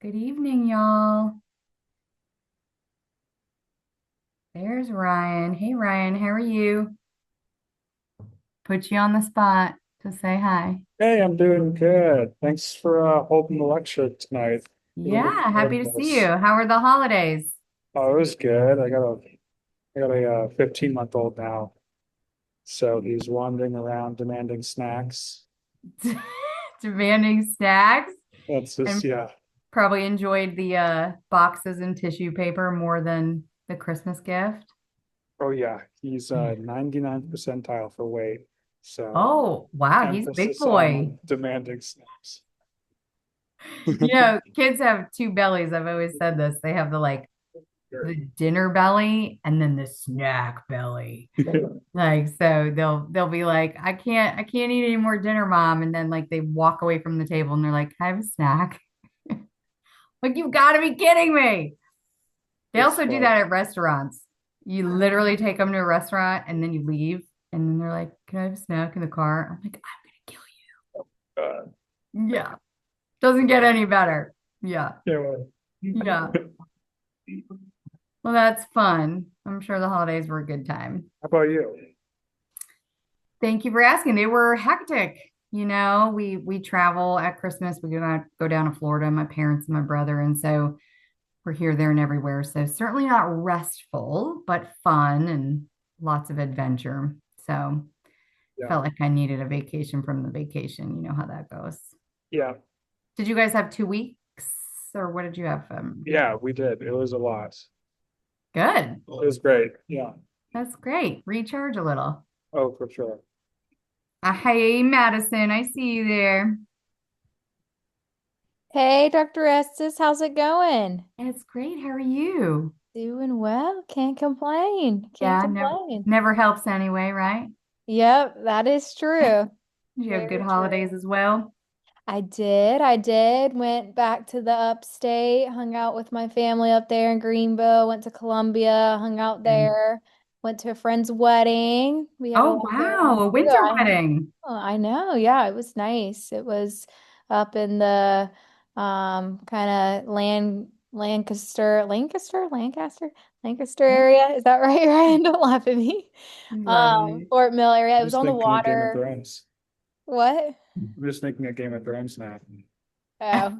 Good evening, y'all. There's Ryan. Hey, Ryan, how are you? Put you on the spot to say hi. Hey, I'm doing good. Thanks for holding the lecture tonight. Really looking Yeah, forward happy to to see you. this. How are the holidays? Oh, it was good. I got a 15-month-old now, so he's wandering around demanding snacks. Demanding snacks That's just and yeah. probably enjoyed the boxes and tissue paper more than the Christmas gift. Oh yeah, he's 99th percentile for weight, so Oh, wow, he's a big emphasis boy. on demanding snacks. Kids have two bellies. I've always said this. They have the dinner belly and then the snack belly. Like so they'll be like, I can't eat any more dinner, mom. And then like they walk away from the table and they're like, can I have a snack? Like you've got to be kidding me. They It's also do fun. that at restaurants. You literally take them to a restaurant and then you leave and then they're like, can I have a snack in the car? I'm like, I'm gonna Uh, kill you. Yeah. Doesn't get any better. Yeah. can't Yeah. wait. Well, that's fun. I'm sure the holidays were a good time. How about you? Thank you for asking. They were hectic. We travel at Christmas. We go down to Florida, my parents and my brother, and so we're here, there, and everywhere. So certainly not restful, but fun and lots of adventure. So Yeah, felt like I needed a vacation from the vacation. You know how that goes. yeah, Did you guys have 2 weeks, or what did you have? yeah. We did. It was a lot. Good. It was great. Yeah. That's great. Recharge a little. Oh, for sure. Hey, Madison, I see you there. Hey, Dr. Estes, how's it going? It's great. How are you? Doing well. Can't complain. Can't Yeah, never complain. never helps anyway, right? Yep, that is true. Did you have good Very true. holidays as well? I did. I did. Went back to the upstate, hung out with my family up there in Greenville, went to Columbia, hung out And there, went to a friend's wedding. We had a oh lot going wow, on a too. winter wedding. I know. Yeah, it was nice. It was up in the kind of Lancaster area. Is that right, Ryan? Don't laugh at me. Loving it. Fort Mill area. It I'm was just on the thinking of Game of water. Thrones. What? I'm just thinking of Game of Thrones now. Oh.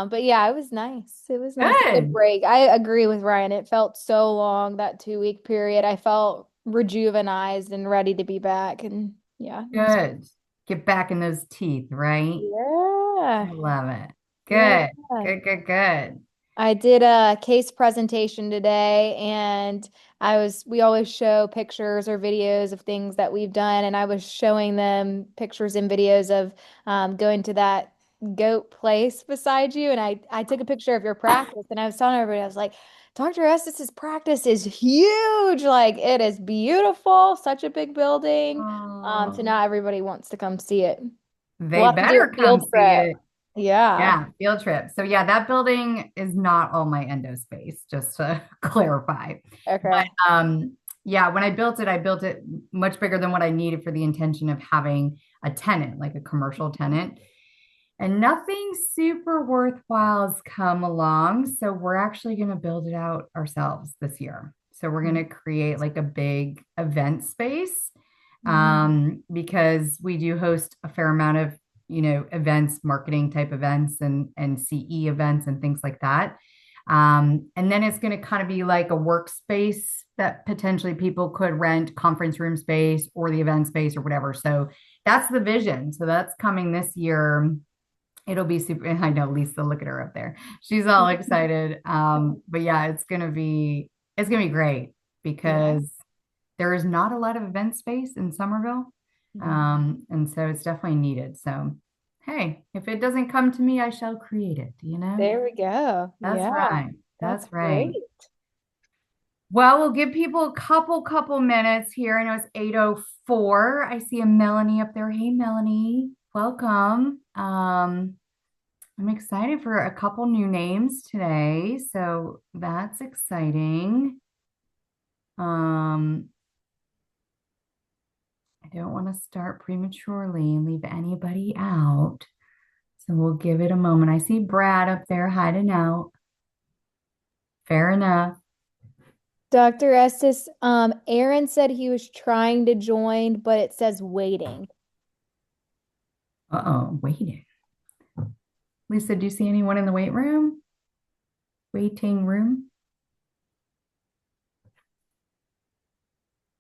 But yeah, it was nice. It was nice. A good Good, break. I agree with Ryan. It felt so long, that 2 week period. I felt rejuvenized and ready to be back. And yeah, it was good. Get back in those teeth, right? yeah. I love it. Yeah. Good, good, good, good. I did a case presentation today and we always show pictures or videos of things that we've done. And I was showing them pictures and videos of going to that goat place beside you. And I took a picture of your practice and I was telling everybody, I was like, Dr. Estes's practice is huge. Like it is beautiful, such a big building. So Oh, now everybody wants to come see it. We'll they have to do better a come field see trip. it. Yeah. Yeah, field trip. So yeah, that building is not all my endo space, just to clarify. But Okay. yeah, when I built it much bigger than what I needed for the intention of having a tenant, like a commercial tenant. And nothing super worthwhile has come along. So we're actually going to build it out ourselves this year. So we're going to create like a big event space Mhm. because we do host a fair amount of events, marketing type events, and CE events and things like that. And then it's going to kind of be like a workspace that potentially people could rent, conference room space or the event space or whatever. So that's the vision. So that's coming this year. It'll be super. I know Lisa, look at her up there. She's all excited. But yeah, it's gonna be great Yeah. because there is not a lot of event space in Somerville. Mhm. And so it's definitely needed. So hey, if it doesn't come to me, I shall create it, you know? There we go. That's Yeah, right. that's That's right. great. Well, we'll give people a couple minutes here. I know it's 8:04. I see a Melanie up there. Hey, Melanie, welcome. I'm excited for a couple new names today, so that's exciting. Um, I don't want to start prematurely and leave anybody out. So we'll give it a moment. I see Brad up there hiding out. Fair enough. Dr. Estes, Aaron said he was trying to join, but it says waiting. Uh-oh, waiting. Lisa, do you see anyone in the wait room? Waiting room?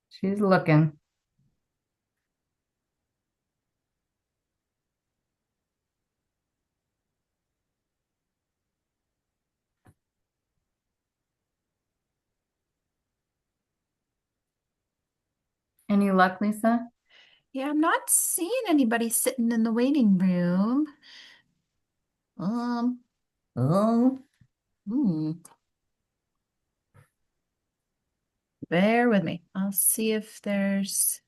She's looking. Any luck, Lisa? Yeah, I'm not seeing anybody sitting in the waiting room. Um, Oh, hmm, bear with me. I'll see if there's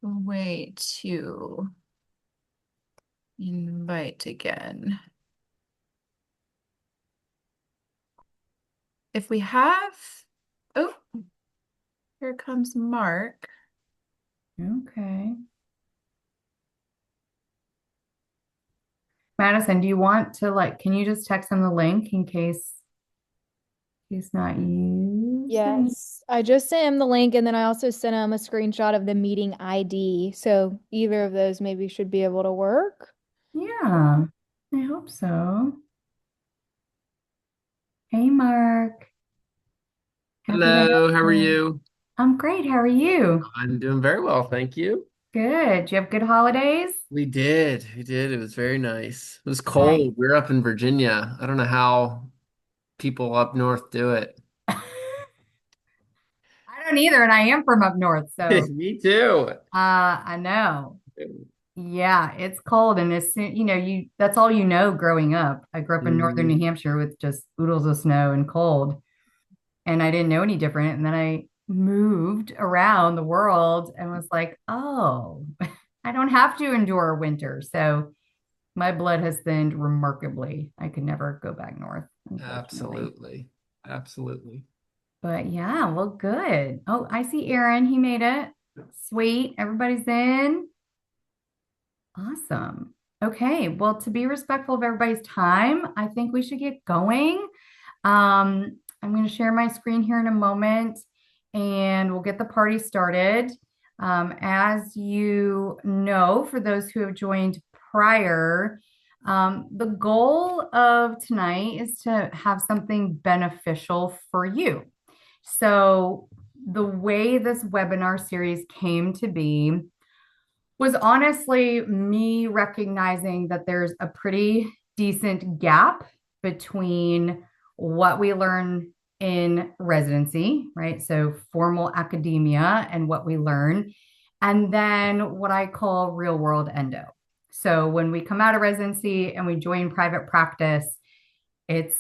a way to invite again. If we have, oh, here comes Mark. okay. Madison, do you want to can you just text him the link in case he's not using? Yes, I just sent him the link and then I also sent him a screenshot of the meeting ID. So either of those maybe should be able to work. Yeah, I hope so. Hey, Mark. Happy to have Hello, how are you. you? I'm great. How are you? I'm doing very well, thank you. Good. Do you have good holidays? We did. It was very nice. It was Nice. cold. We're up in Virginia. I don't know how people up north do it. I don't either, and I am from up north, so Me too. I know. Yeah, it's cold, and as soon you that's all you know growing up. I grew up in northern New Mm, Hampshire with just oodles of snow and cold, and I didn't know any different. And then I moved around the world and was like, oh, I don't have to endure winter. So my blood has thinned remarkably. I could never go back north, unfortunately. absolutely. Absolutely. But yeah, well, good. Oh, I see Aaron. He made it. Sweet. Everybody's in. Awesome. Okay. Well, to be respectful of everybody's time, I think we should get going. I'm going to share my screen here in a moment and we'll get the party started. As you know, for those who have joined prior, the goal of tonight is to have something beneficial for you. So, the way this webinar series came to be was honestly me recognizing that there's a pretty decent gap between what we learn in residency, right? So formal academia and what we learn, and then what I call real world endo. So when we come out of residency and we join private practice, it's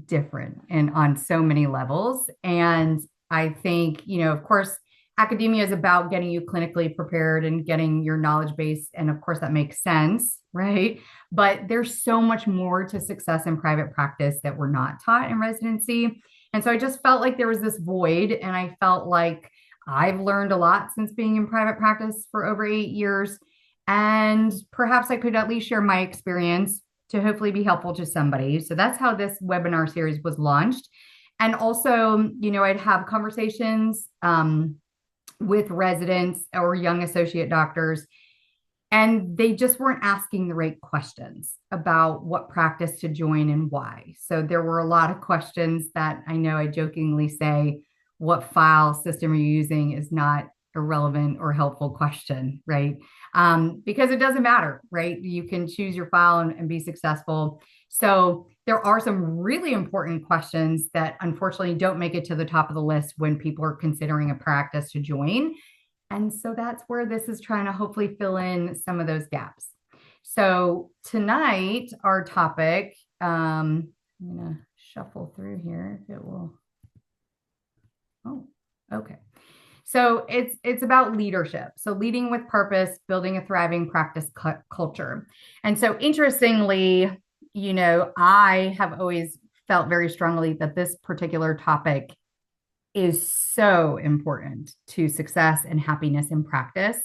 different and on so many levels. And I think, of course, academia is about getting you clinically prepared and getting your knowledge base. And of course, that makes sense, right? But there's so much more to success in private practice that we're not taught in residency. And so I just felt like there was this void. And I felt like I've learned a lot since being in private practice for over 8 years. And perhaps I could at least share my experience to hopefully be helpful to somebody. So that's how this webinar series was launched. And also, I'd have conversations with residents or young associate doctors, and they just weren't asking the right questions about what practice to join and why. So there were a lot of questions that I know I jokingly say, what file system are you using is not a relevant or helpful question, right? Because it doesn't matter, right? You can choose your file and be successful. So there are some really important questions that unfortunately don't make it to the top of the list when people are considering a practice to join. And so that's where this is trying to hopefully fill in some of those gaps. So tonight, our topic, I'm going to shuffle through here if it will. Oh, okay. So it's about leadership. So leading with purpose, building a thriving practice culture. And so interestingly, I have always felt very strongly that this particular topic is so important to success and happiness in practice.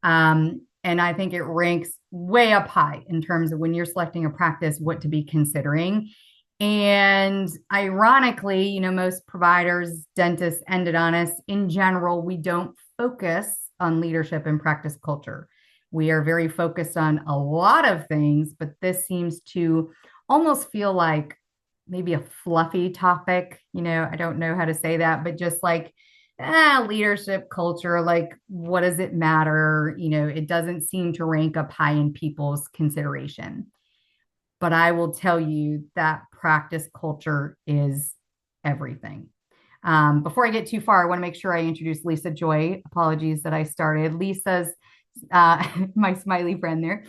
And I think it ranks way up high in terms of when you're selecting a practice, what to be considering. And ironically, most providers, dentists, endodontists in general, we don't focus on leadership and practice culture. We are very focused on a lot of things, but this seems to almost feel like maybe a fluffy topic. I don't know how to say that, but just like leadership culture, like what does it matter? It doesn't seem to rank up high in people's consideration. But I will tell you that practice culture is everything. Before I get too far, I want to make sure I introduce Lisa Joy. Apologies that I started. Lisa's my smiley friend there.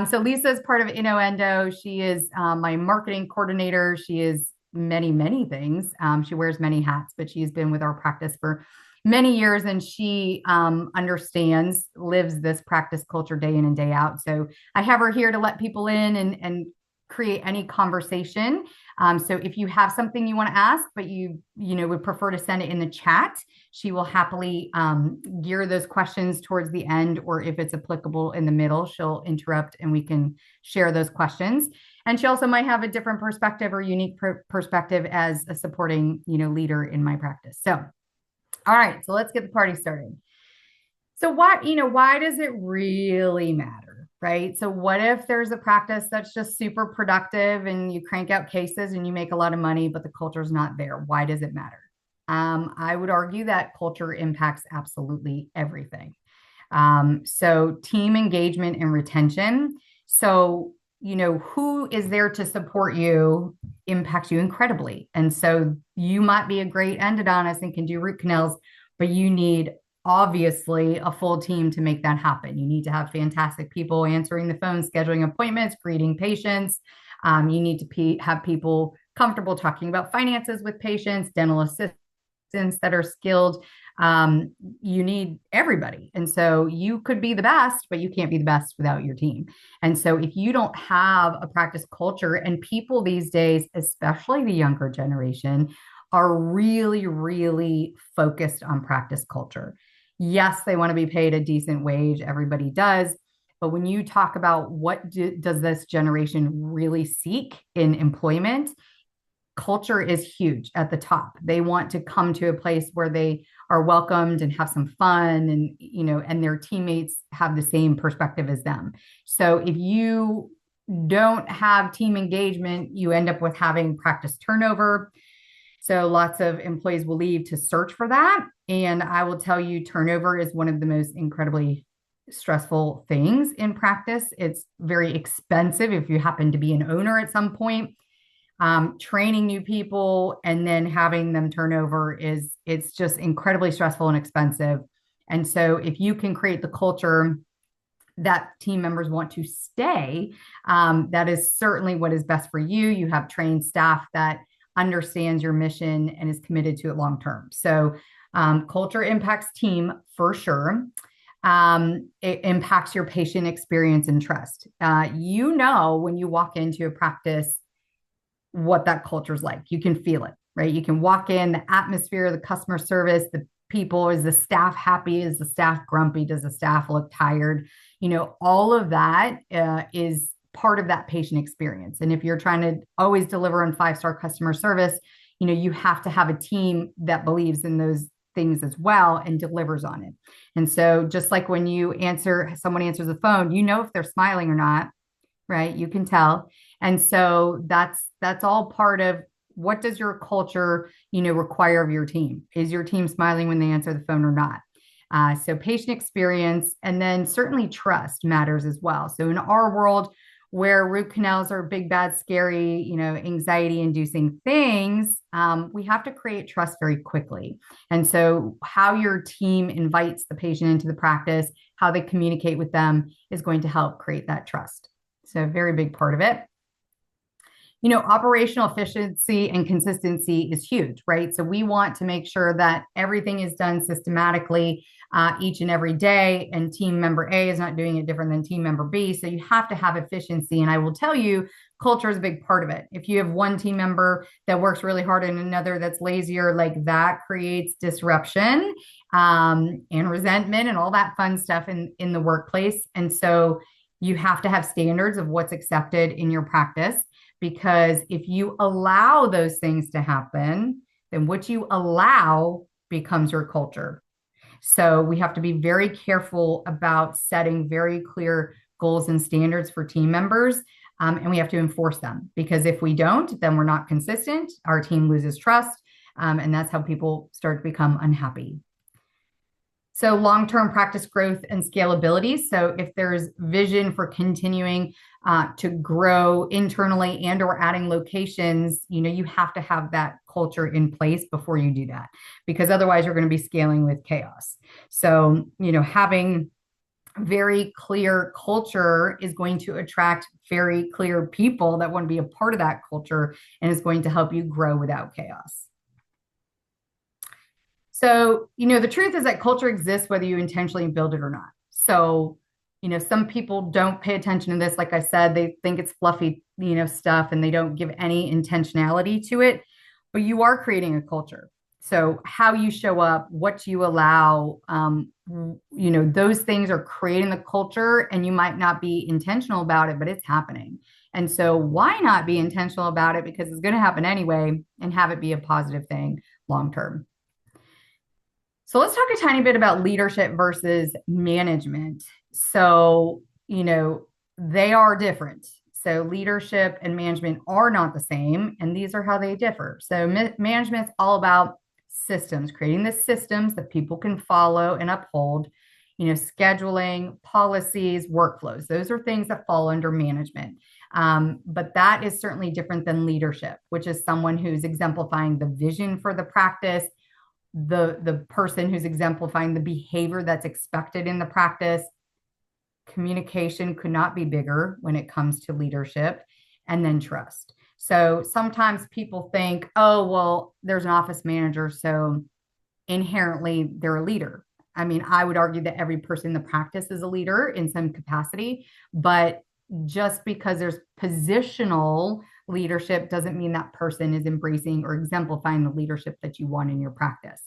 So Lisa is part of InnoEndo. She is my marketing coordinator. She is many, many things. She wears many hats, but she's been with our practice for many years, and she understands, lives this practice culture day in and day out. So I have her here to let people in and create any conversation. So if you have something you want to ask, but you would prefer to send it in the chat, she will happily gear those questions towards the end, or if it's applicable in the middle, she'll interrupt and we can share those questions. And she also might have a different perspective or unique perspective as a supporting, leader in my practice. So, all right, so let's get the party started. So why does it really matter, right? So what if there's a practice that's just super productive and you crank out cases and you make a lot of money, but the culture's not there? Why does it matter? I would argue that culture impacts absolutely everything. So team engagement and retention. So, who is there to support you impacts you incredibly. And so you might be a great endodontist and can do root canals, but you need obviously a full team to make that happen. You need to have fantastic people answering the phone, scheduling appointments, greeting patients. You need to have people comfortable talking about finances with patients, dental assistants that are skilled. You need everybody. And so you could be the best, but you can't be the best without your team. And so if you don't have a practice culture, and people these days, especially the younger generation, are really, really focused on practice culture. Yes, they want to be paid a decent wage. Everybody does. But when you talk about what does this generation really seek in employment, culture is huge at the top. They want to come to a place where they are welcomed and have some fun, and and their teammates have the same perspective as them. So if you don't have team engagement, you end up with having practice turnover. So lots of employees will leave to search for that. And I will tell you, turnover is one of the most incredibly stressful things in practice. It's very expensive if you happen to be an owner at some point. Training new people and then having them turn over it's just incredibly stressful and expensive. And so if you can create the culture that team members want to stay, that is certainly what is best for you. You have trained staff that understands your mission and is committed to it long term. So culture impacts team for sure. It impacts your patient experience and trust. When you walk into a practice, what that culture is like. You can feel it, right? You can walk in, the atmosphere, the customer service, the people, is the staff happy? Is the staff grumpy? Does the staff look tired? All of that is part of that patient experience. And if you're trying to always deliver on 5-star customer service, you have to have a team that believes in those things as well and delivers on it. And so just like when someone answers the phone, if they're smiling or not, right? You can tell. And so that's all part of what does your culture, require of your team? Is your team smiling when they answer the phone or not? So patient experience, and then certainly trust matters as well. So in our world where root canals are big, bad, scary, anxiety inducing things, we have to create trust very quickly. And so how your team invites the patient into the practice, how they communicate with them is going to help create that trust. So a very big part of it. Operational efficiency and consistency is huge, right? So we want to make sure that everything is done systematically each and every day, and team member A is not doing it different than team member B. So you have to have efficiency. And I will tell you, culture is a big part of it. If you have one team member that works really hard and another that's lazier, like that creates disruption and resentment and all that fun stuff in the workplace. And so You have to have standards of what's accepted in your practice, because if you allow those things to happen, then what you allow becomes your culture. So we have to be very careful about setting very clear goals and standards for team members. And we have to enforce them, because if we don't, then we're not consistent. Our team loses trust. And that's how people start to become unhappy. So long-term practice growth and scalability. So if there's vision for continuing to grow internally and or adding locations, you have to have that culture in place before you do that, because otherwise you're going to be scaling with chaos. So, having very clear culture is going to attract very clear people that want to be a part of that culture, and is going to help you grow without chaos. So, the truth is that culture exists whether you intentionally build it or not. So, some people don't pay attention to this. Like I said, they think it's fluffy, stuff, and they don't give any intentionality to it, but you are creating a culture. So how you show up, what you allow, those things are creating the culture, and you might not be intentional about it, but it's happening. And so why not be intentional about it? Because it's going to happen anyway, and have it be a positive thing long term. So let's talk a tiny bit about leadership versus management. So, they are different. So leadership and management are not the same, and these are how they differ. So management's all about systems, creating the systems that people can follow and uphold, scheduling, policies, workflows. Those are things that fall under management. But that is certainly different than leadership, which is someone who's exemplifying the vision for the practice, the person who's exemplifying the behavior that's expected in the practice. Communication could not be bigger when it comes to leadership. And then trust. So sometimes people think, oh, well, there's an office manager, so inherently they're a leader. I mean, I would argue that every person in the practice is a leader in some capacity, but just because there's positional leadership doesn't mean that person is embracing or exemplifying the leadership that you want in your practice.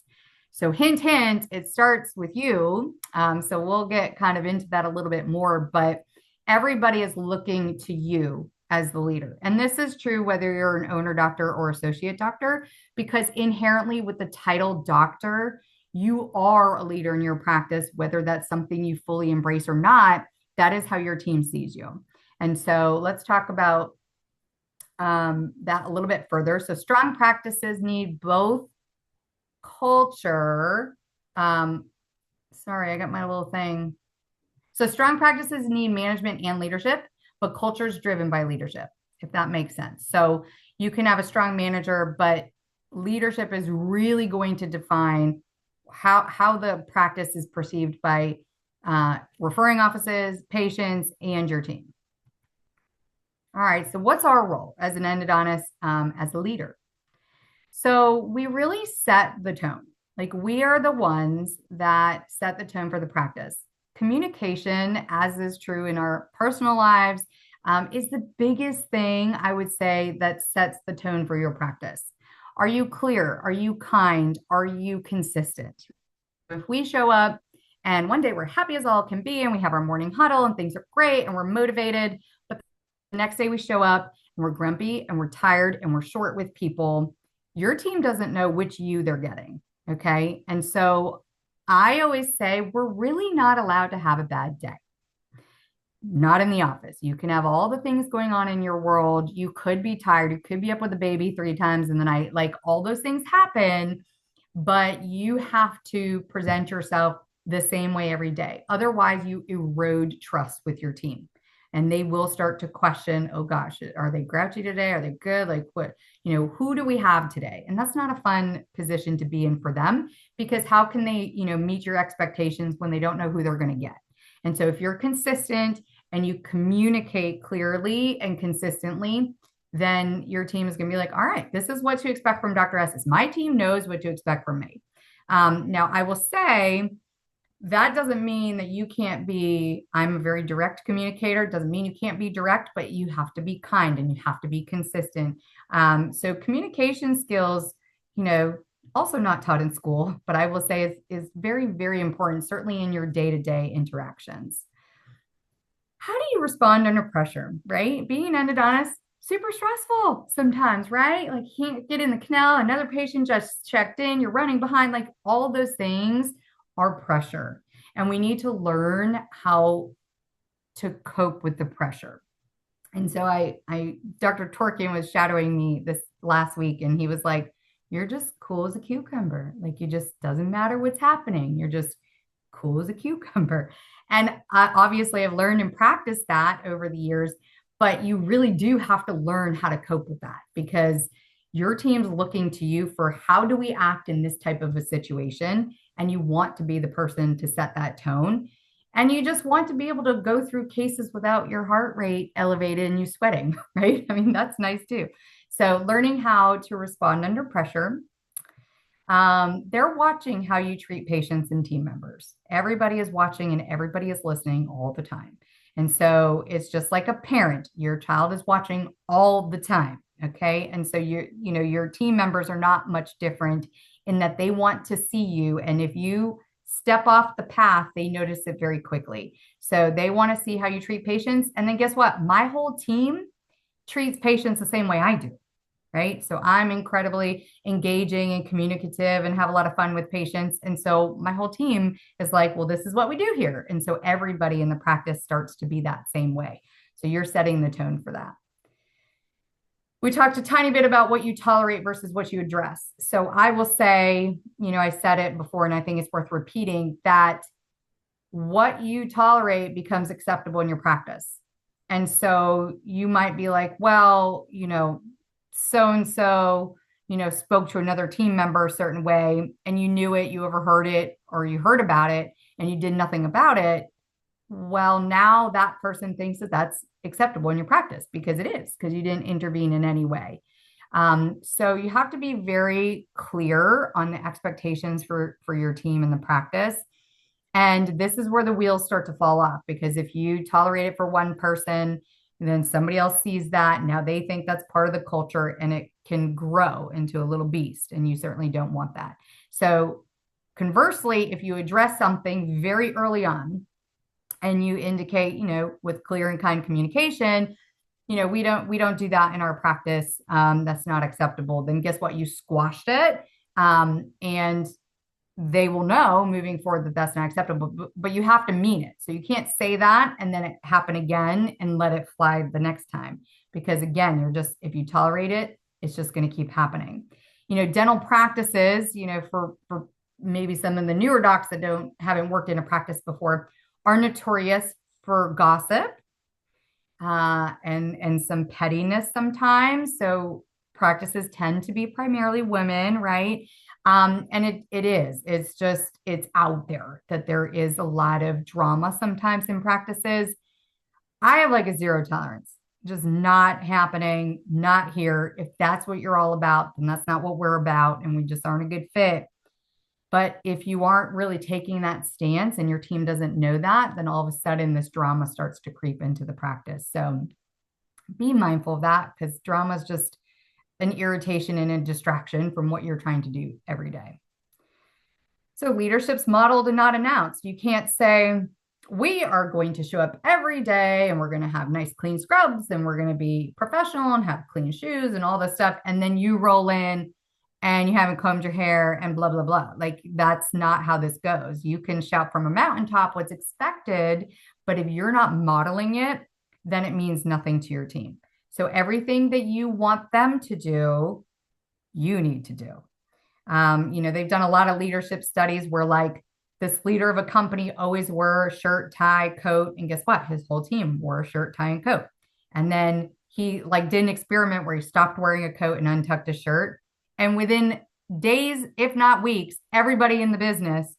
So hint, hint, it starts with you. So we'll get kind of into that a little bit more, but everybody is looking to you as the leader. And this is true whether you're an owner doctor or associate doctor, because inherently with the title doctor, you are a leader in your practice, whether that's something you fully embrace or not. That is how your team sees you. And so let's talk about that a little bit further. So strong practices need both culture. Sorry, I got my little thing. So strong practices need management and leadership, but culture is driven by leadership, if that makes sense. So you can have a strong manager, but leadership is really going to define how the practice is perceived by referring offices, patients, and your team. All right, so what's our role as an endodontist, as a leader? So we really set the tone. Like, we are the ones that set the tone for the practice. Communication, as is true in our personal lives, is the biggest thing I would say that sets the tone for your practice. Are you clear? Are you kind? Are you consistent? If we show up and one day we're happy as all can be and we have our morning huddle and things are great and we're motivated, but the next day we show up and we're grumpy and we're tired and we're short with people, your team doesn't know which you they're getting. Okay. And so I always say we're really not allowed to have a bad day. Not in the office. You can have all the things going on in your world. You could be tired. You could be up with a baby 3 times in the night. Like, all those things happen, but you have to present yourself the same way every day. Otherwise, you erode trust with your team. And they will start to question, oh gosh, are they grouchy today? Are they good? Like, what, who do we have today? And that's not a fun position to be in for them, because how can they, meet your expectations when they don't know who they're going to get? And so if you're consistent and you communicate clearly and consistently, then your team is going to be like, all right, this is what to expect from Dr. Estes. My team knows what to expect from me. Now, I will say, that doesn't mean that you can't be, I'm a very direct communicator. It doesn't mean you can't be direct, but you have to be kind and you have to be consistent. So communication skills, also not taught in school, but I will say is very, very important, certainly in your day-to-day interactions. how do you respond under pressure, right? Being an endodontist, super stressful sometimes, right? Like you can't get in the canal, another patient just checked in, you're running behind, like all of those things are pressure. And we need to learn how to cope with the pressure. And so Dr. Torkin was shadowing me this last week, and he was like, "You're just cool as a cucumber. Like, you just doesn't matter what's happening. You're just cool as a cucumber." And I obviously have learned and practiced that over the years, but you really do have to learn how to cope with that because your team's looking to you for how do we act in this type of a situation? And you want to be the person to set that tone. And you just want to be able to go through cases without your heart rate elevated and you sweating, right? I mean, that's nice too. So, learning how to respond under pressure. They're watching how you treat patients and team members. Everybody is watching and everybody is listening all the time. And so it's just like a parent. Your child is watching all the time. Okay. And so your team members are not much different in that they want to see you. And if you step off the path, they notice it very quickly. So they want to see how you treat patients. And then guess what? My whole team treats patients the same way I do. Right. So I'm incredibly engaging and communicative and have a lot of fun with patients. And so my whole team is like, well, this is what we do here. And so everybody in the practice starts to be that same way. So you're setting the tone for that. We talked a tiny bit about what you tolerate versus what you address. So I will say, I said it before, and I think it's worth repeating that what you tolerate becomes acceptable in your practice. And so you might be like, well, so and so, spoke to another team member a certain way and you knew it, you overheard it, or you heard about it and you did nothing about it. Well, now that person thinks that that's acceptable in your practice because it is, because you didn't intervene in any way. So you have to be very clear on the expectations for your team and the practice. And this is where the wheels start to fall off because if you tolerate it for one person, and then somebody else sees that. Now they think that's part of the culture and it can grow into a little beast. And you certainly don't want that. So conversely, if you address something very early on and you indicate, with clear and kind communication, we don't do that in our practice. That's not acceptable. Then guess what? You squashed it. And they will know moving forward that that's not acceptable, but you have to mean it. So you can't say that and then it happen again and let it fly the next time. Because again, if you tolerate it, it's just going to keep happening. Dental practices, for maybe some of the newer docs that haven't worked in a practice before are notorious for gossip and some pettiness sometimes. So practices tend to be primarily women, right? And it's out there that there is a lot of drama sometimes in practices. I have like a zero tolerance, just not happening, not here. If that's what you're all about, then that's not what we're about. And we just aren't a good fit. But if you aren't really taking that stance and your team doesn't know that, then all of a sudden this drama starts to creep into the practice. So be mindful of that because drama is just an irritation and a distraction from what you're trying to do every day. So leadership's modeled and not announced. You can't say, we are going to show up every day and we're going to have nice clean scrubs and we're going to be professional and have clean shoes and all this stuff. And then you roll in and you haven't combed your hair and blah, blah, blah. Like that's not how this goes. You can shout from a mountaintop what's expected, but if you're not modeling it, then it means nothing to your team. So everything that you want them to do, you need to do. They've done a lot of leadership studies where like this leader of a company always wore a shirt, tie, coat. And guess what? His whole team wore a shirt, tie, and coat. And then he like did an experiment where he stopped wearing a coat and untucked his shirt. And within days, if not weeks, everybody in the business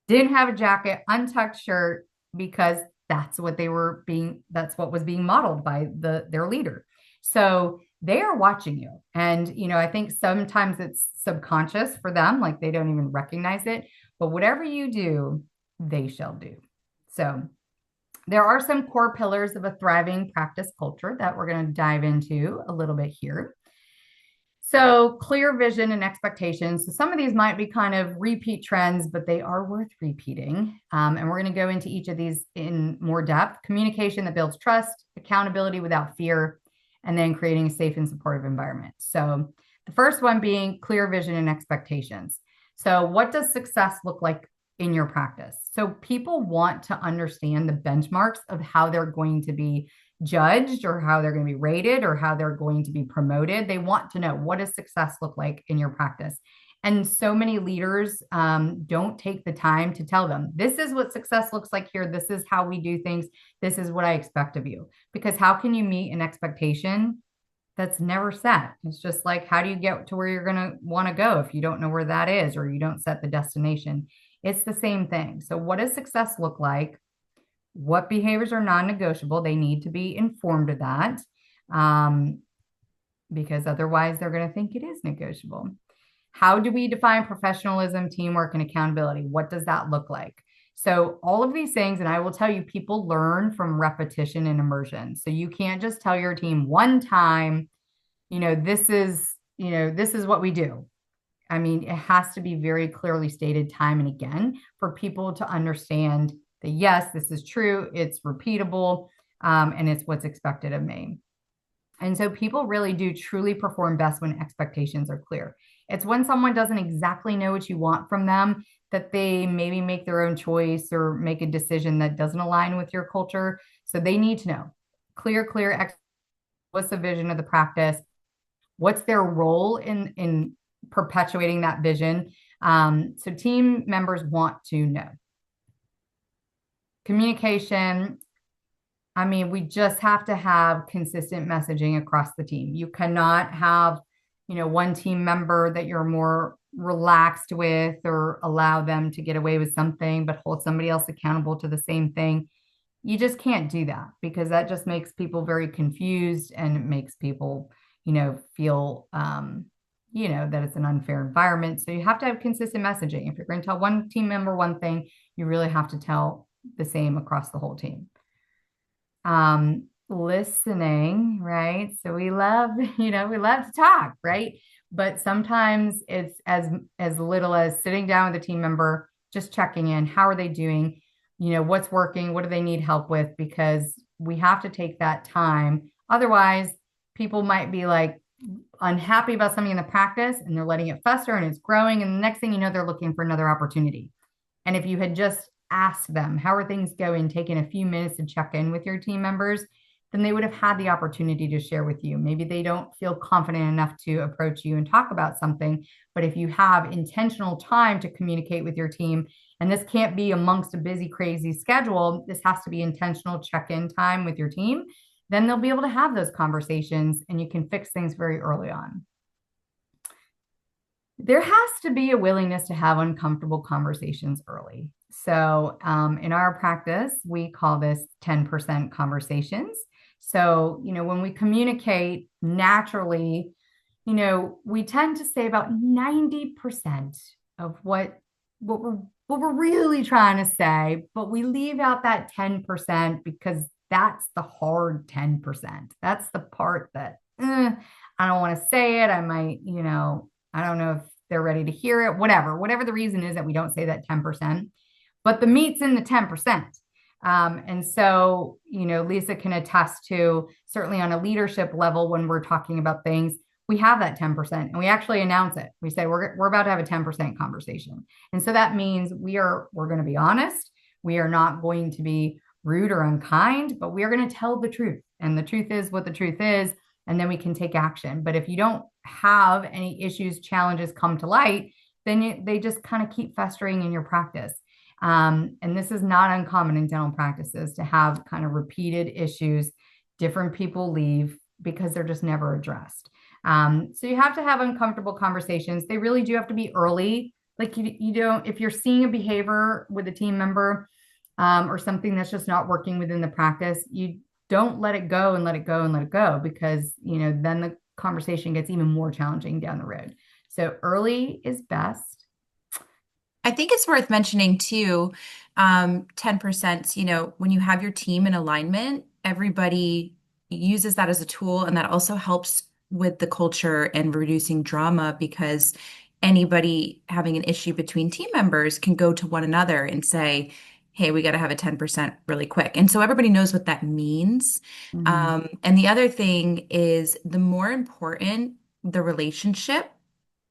didn't have a jacket, untucked shirt because that's what was being modeled by their leader. So they are watching you. And, I think sometimes it's subconscious for them, like they don't even recognize it, but whatever you do, they shall do. So there are some core pillars of a thriving practice culture that we're going to dive into a little bit here. So clear vision and expectations. So some of these might be kind of repeat trends, but they are worth repeating. And we're going to go into each of these in more depth. Communication that builds trust, accountability without fear, and then creating a safe and supportive environment. So the first one being clear vision and expectations. So what does success look like in your practice? So people want to understand the benchmarks of how they're going to be judged or how they're going to be rated or how they're going to be promoted. They want to know, what does success look like in your practice? And so many leaders don't take the time to tell them, this is what success looks like here. This is how we do things. This is what I expect of you. Because how can you meet an expectation that's never set? It's just like, how do you get to where you're going to want to go if you don't know where that is or you don't set the destination? It's the same thing. So what does success look like? What behaviors are non-negotiable? They need to be informed of that, because otherwise they're going to think it is negotiable. How do we define professionalism, teamwork, and accountability? What does that look like? So all of these things, and I will tell you, people learn from repetition and immersion. So you can't just tell your team one time, this is what we do. I mean, it has to be very clearly stated time and again for people to understand that, yes, this is true, it's repeatable, and it's what's expected of me. And so people really do truly perform best when expectations are clear. It's when someone doesn't exactly know what you want from them that they maybe make their own choice or make a decision that doesn't align with your culture. So they need to know clear, what's the vision of the practice? What's their role in perpetuating that vision? So team members want to know. Communication. I mean, we just have to have consistent messaging across the team. You cannot have, one team member that you're more relaxed with or allow them to get away with something, but hold somebody else accountable to the same thing. You just can't do that because that just makes people very confused and it makes people, feel, that it's an unfair environment. So you have to have consistent messaging. If you're going to tell one team member one thing, you really have to tell the same across the whole team. Listening, right? So we love, we love to talk, right? But sometimes it's as little as sitting down with a team member, just checking in. How are they doing? What's working? What do they need help with? Because we have to take that time. Otherwise, people might be like unhappy about something in the practice and they're letting it fester and it's growing. And the next thing you know, they're looking for another opportunity. And if you had just asked them, how are things going, taking a few minutes to check in with your team members, then they would have had the opportunity to share with you. Maybe they don't feel confident enough to approach you and talk about something. But if you have intentional time to communicate with your team, and this can't be amongst a busy, crazy schedule, this has to be intentional check-in time with your team, then they'll be able to have those conversations and you can fix things very early on. There has to be a willingness to have uncomfortable conversations early. So in our practice, we call this 10% conversations. So, when we communicate naturally, we tend to say about 90% of what we're really trying to say, but we leave out that 10% because that's the hard 10%. That's the part that I don't want to say it. I might, I don't know if they're ready to hear it, whatever the reason is that we don't say that 10%, but the meat's in the 10%. And so, Lisa can attest to, certainly on a leadership level, when we're talking about things, we have that 10% and we actually announce it. We say, we're about to have a 10% conversation. And so that means we're going to be honest. We are not going to be rude or unkind, but we are going to tell the truth. And the truth is what the truth is. And then we can take action. But if you don't have any issues, challenges come to light, then they just kind of keep festering in your practice. And this is not uncommon in dental practices to have kind of repeated issues. Different people leave because they're just never addressed. So you have to have uncomfortable conversations. They really do have to be early. Like you don't, if you're seeing a behavior with a team member or something that's just not working within the practice, you don't let it go and let it go and let it go because, then the conversation gets even more challenging down the road. So early is best. I think it's worth mentioning too, 10%, when you have your team in alignment, everybody uses that as a tool and that also helps with the culture and reducing drama, because anybody having an issue between team members can go to one another and say, hey, we got to have a 10% really quick. And so everybody knows what that means. Mhm. And the other thing is, the more important the relationship,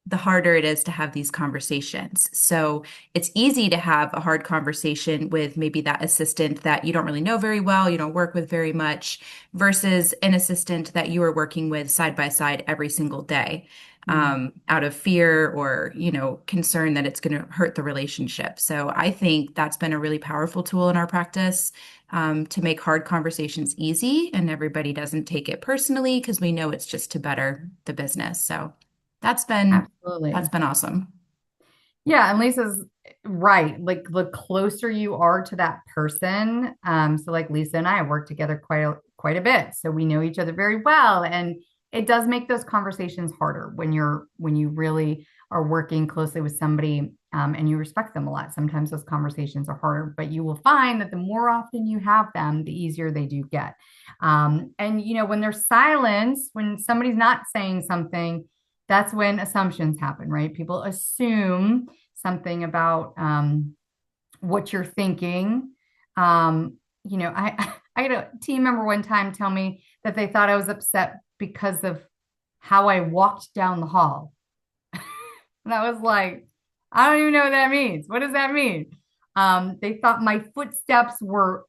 the harder it is to have these conversations. So it's easy to have a hard conversation with maybe that assistant that you don't really know very well, you don't work with very much, versus an assistant that you are working with side by side every single day, Mm. out of fear or, concern that it's going to hurt the relationship. So I think that's been a really powerful tool in our practice, to make hard conversations easy and everybody doesn't take it personally because we know it's just to better the business. So that's been that's Absolutely. been awesome. Yeah, and Lisa's right. Like the closer you are to that person, so like Lisa and I have worked together quite a bit, so we know each other very well, and it does make those conversations harder when you really are working closely with somebody, and you respect them a lot. Sometimes those conversations are harder, but you will find that the more often you have them, the easier they do get. And when there's silence, when somebody's not saying something, that's when assumptions happen, right? People assume something about what you're thinking. I had a team member one time tell me that they thought I was upset because of how I walked down the hall. And I was like, I don't even know what that means. What does that mean? They thought my footsteps were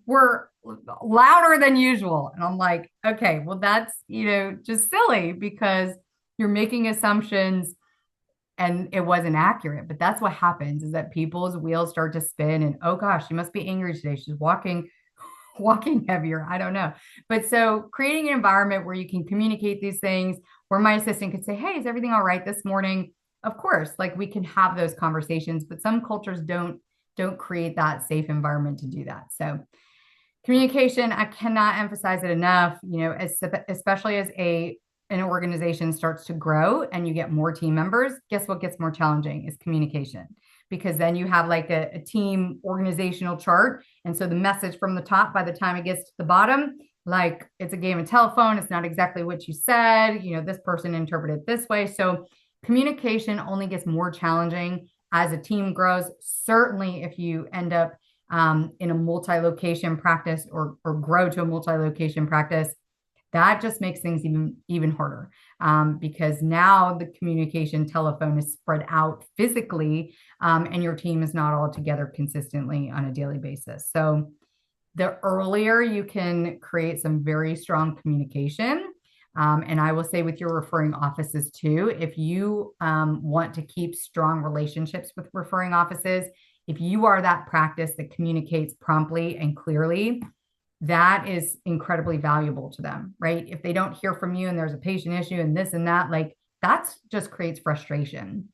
louder than usual. And I'm like, okay, well, that's, just silly because you're making assumptions and it wasn't accurate. But that's what happens is that people's wheels start to spin and oh gosh, she must be angry today. She's walking heavier. I don't know. But so creating an environment where you can communicate these things, where my assistant could say, hey, is everything all right this morning? Of course, like we can have those conversations, but some cultures don't create that safe environment to do that. So communication, I cannot emphasize it enough, especially as an organization starts to grow and you get more team members, guess what gets more challenging is communication. Because then you have like a team organizational chart. And so the message from the top, by the time it gets to the bottom, like it's a game of telephone, it's not exactly what you said, this person interpreted it this way. So communication only gets more challenging as a team grows. Certainly, if you end up in a multi-location practice or grow to a multi-location practice, that just makes things even harder, because now the communication telephone is spread out physically, and your team is not all together consistently on a daily basis. So the earlier you can create some very strong communication, and I will say with your referring offices too, if you want to keep strong relationships with referring offices, if you are that practice that communicates promptly and clearly, that is incredibly valuable to them, right? If they don't hear from you and there's a patient issue and this and that, like that's just creates frustration.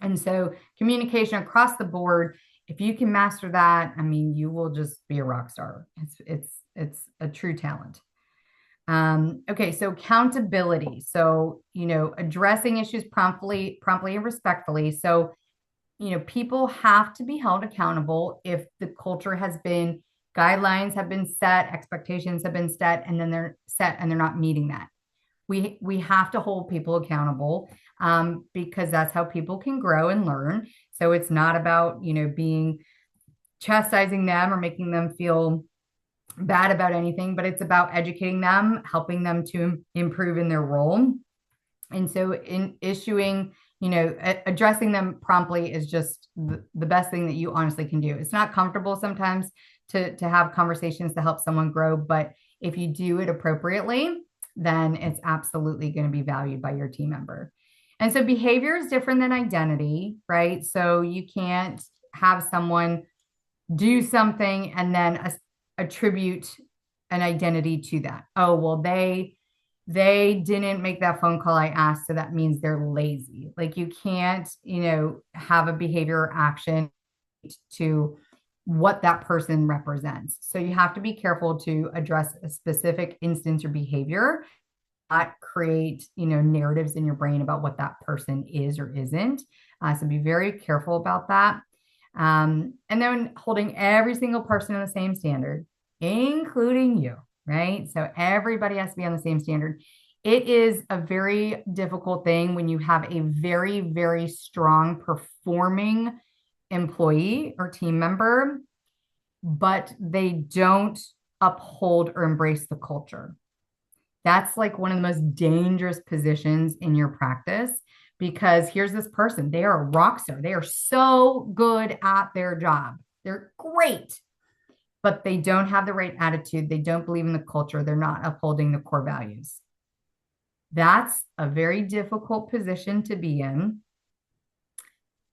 And so communication across the board, if you can master that, I mean, you will just be a rock star. It's a true talent. Okay, so accountability. So, addressing issues promptly and respectfully. So, people have to be held accountable if the culture has been, guidelines have been set, expectations have been set, and then they're set and they're not meeting that. We have to hold people accountable, because that's how people can grow and learn. So it's not about, being chastising them or making them feel bad about anything, but it's about educating them, helping them to improve in their role. And so in issuing, addressing them promptly is just the best thing that you honestly can do. It's not comfortable sometimes to have conversations to help someone grow, but if you do it appropriately, then it's absolutely going to be valued by your team member. And so behavior is different than identity, right? So you can't have someone do something and then attribute an identity to that. Oh, well, they didn't make that phone call I asked, so that means they're lazy. Like you can't, have a behavior or action to what that person represents. So you have to be careful to address a specific instance or behavior, not create, narratives in your brain about what that person is or isn't. So be very careful about that. And then holding every single person on the same standard, including you, right? So everybody has to be on the same standard. it is a very difficult thing when you have a very, very strong performing employee or team member, but they don't uphold or embrace the culture. That's like one of the most dangerous positions in your practice, because here's this person, they are a rock star. They are so good at their job. They're great, but they don't have the right attitude. They don't believe in the culture. They're not upholding the core values. That's a very difficult position to be in.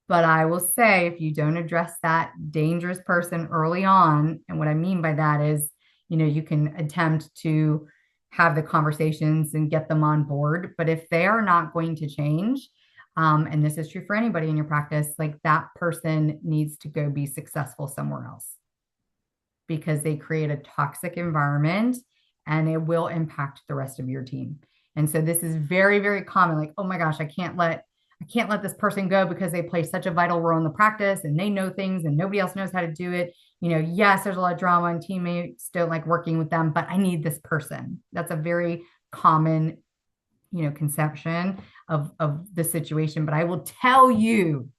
But I will say, if you don't address that dangerous person early on, and what I mean by that is, you can attempt to have the conversations and get them on board. But if they are not going to change, and this is true for anybody in your practice, like that person needs to go be successful somewhere else, because they create a toxic environment and it will impact the rest of your team. And so this is very, very common. Like, oh my gosh, I can't let this person go because they play such a vital role in the practice and they know things and nobody else knows how to do it. Yes, there's a lot of drama and teammates don't like working with them, but I need this person. That's a very common, conception of the situation. But I will tell you,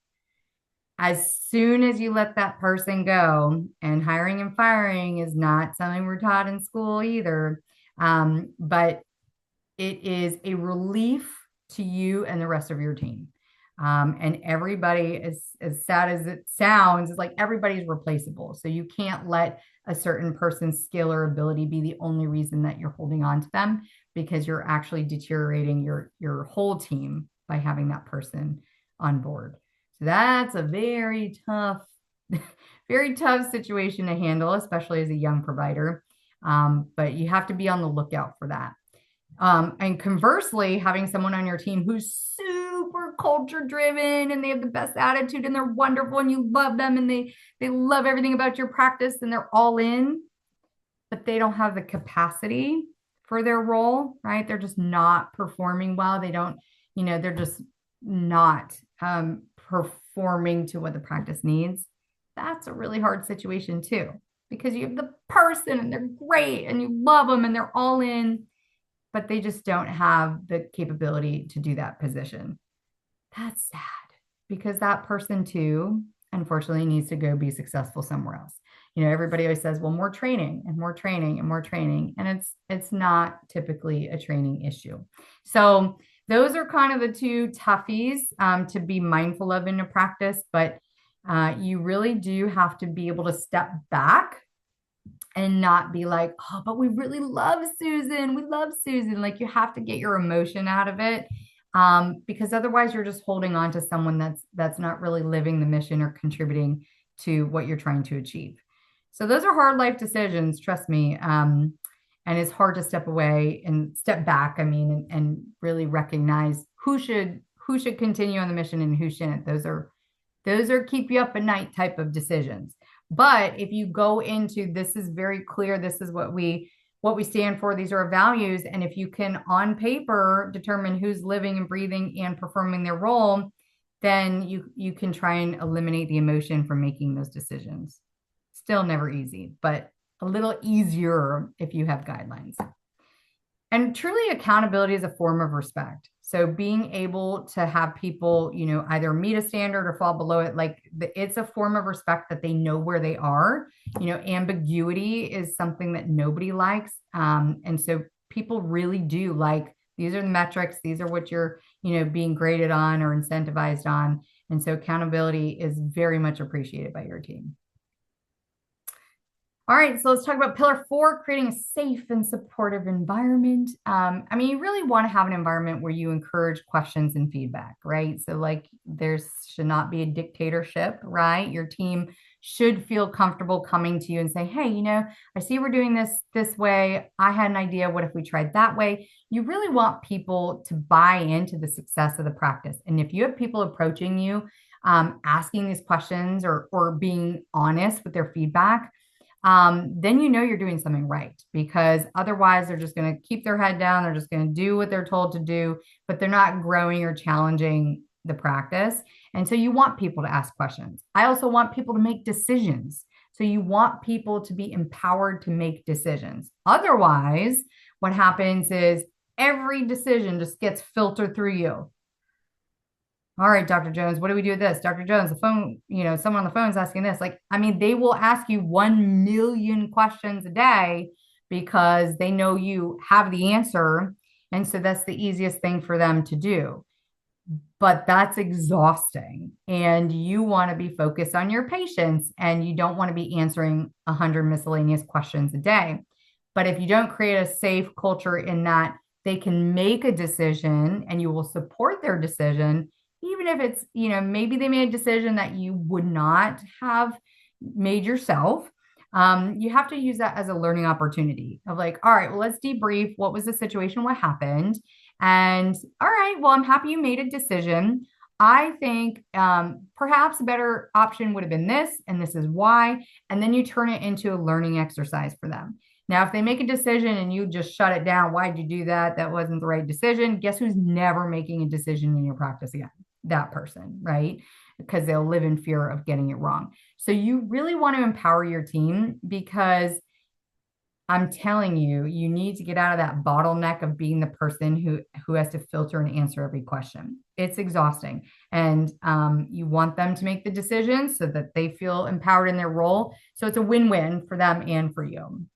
as soon as you let that person go, and hiring and firing is not something we're taught in school either, but it is a relief to you and the rest of your team. And everybody, as sad as it sounds, is like everybody's replaceable. So you can't let a certain person's skill or ability be the only reason that you're holding on to them, because you're actually deteriorating your whole team by having that person on board. So that's a very tough, very tough situation to handle, especially as a young provider. But you have to be on the lookout for that. And conversely, having someone on your team who's super culture driven and they have the best attitude and they're wonderful and you love them and they love everything about your practice and they're all in, but they don't have the capacity for their role, right? They're just not performing well. They don't, they're just not performing to what the practice needs. That's a really hard situation too, because you have the person and they're great and you love them and they're all in, but they just don't have the capability to do that position. That's sad, because that person too, unfortunately, needs to go be successful somewhere else. Everybody always says, well, more training and more training and more training. And it's not typically a training issue. So those are kind of the two toughies to be mindful of in a practice, but you really do have to be able to step back and not be like, oh, but we really love Susan. We love Susan. Like, you have to get your emotion out of it, because otherwise you're just holding on to someone that's not really living the mission or contributing to what you're trying to achieve. So those are hard life decisions, trust me. And it's hard to step away and step back, and really recognize who should continue on the mission and who shouldn't. Those are keep you up at night type of decisions. But if you go into, this is very clear, this is what we stand for, these are our values, and if you can on paper determine who's living and breathing and performing their role, then you can try and eliminate the emotion from making those decisions. Still never easy, but a little easier if you have guidelines. And truly, accountability is a form of respect. So being able to have people, either meet a standard or fall below it, like it's a form of respect that they know where they are. Ambiguity is something that nobody likes. And so people really do like, these are the metrics, these are what you're, being graded on or incentivized on. And so accountability is very much appreciated by your team. All right, so let's talk about pillar 4, creating a safe and supportive environment. You really want to have an environment where you encourage questions and feedback, right? So like, there should not be a dictatorship, right? Your team should feel comfortable coming to you and say, hey, I see we're doing this way. I had an idea. What if we tried that way? You really want people to buy into the success of the practice. And if you have people approaching you, asking these questions or being honest with their feedback, then you're doing something right, because otherwise they're just going to keep their head down. They're just going to do what they're told to do, but they're not growing or challenging the practice. And so you want people to ask questions. I also want people to make decisions. So you want people to be empowered to make decisions. Otherwise, what happens is Every decision just gets filtered through you. All right, Dr. Jones, what do we do with this? Dr. Jones, the phone, someone on the phone is asking this. Like, I mean, they will ask you 1 million questions a day because they know you have the answer. And so that's the easiest thing for them to do. But that's exhausting. And you want to be focused on your patients and you don't want to be answering 100 miscellaneous questions a day. But if you don't create a safe culture in that they can make a decision and you will support their decision, even if it's, maybe they made a decision that you would not have made yourself. You have to use that as a learning opportunity of like, all right, well, let's debrief. What was the situation? What happened? And all right, well, I'm happy you made a decision. I think perhaps a better option would have been this, and this is why. And then you turn it into a learning exercise for them. Now, if they make a decision and you just shut it down, why'd you do that? That wasn't the right decision. Guess who's never making a decision in your practice again? That person, right? Because they'll live in fear of getting it wrong. So you really want to empower your team because I'm telling you, you need to get out of that bottleneck of being the person who has to filter and answer every question. It's exhausting. And you want them to make the decisions so that they feel empowered in their role. So it's a win-win for them and for you.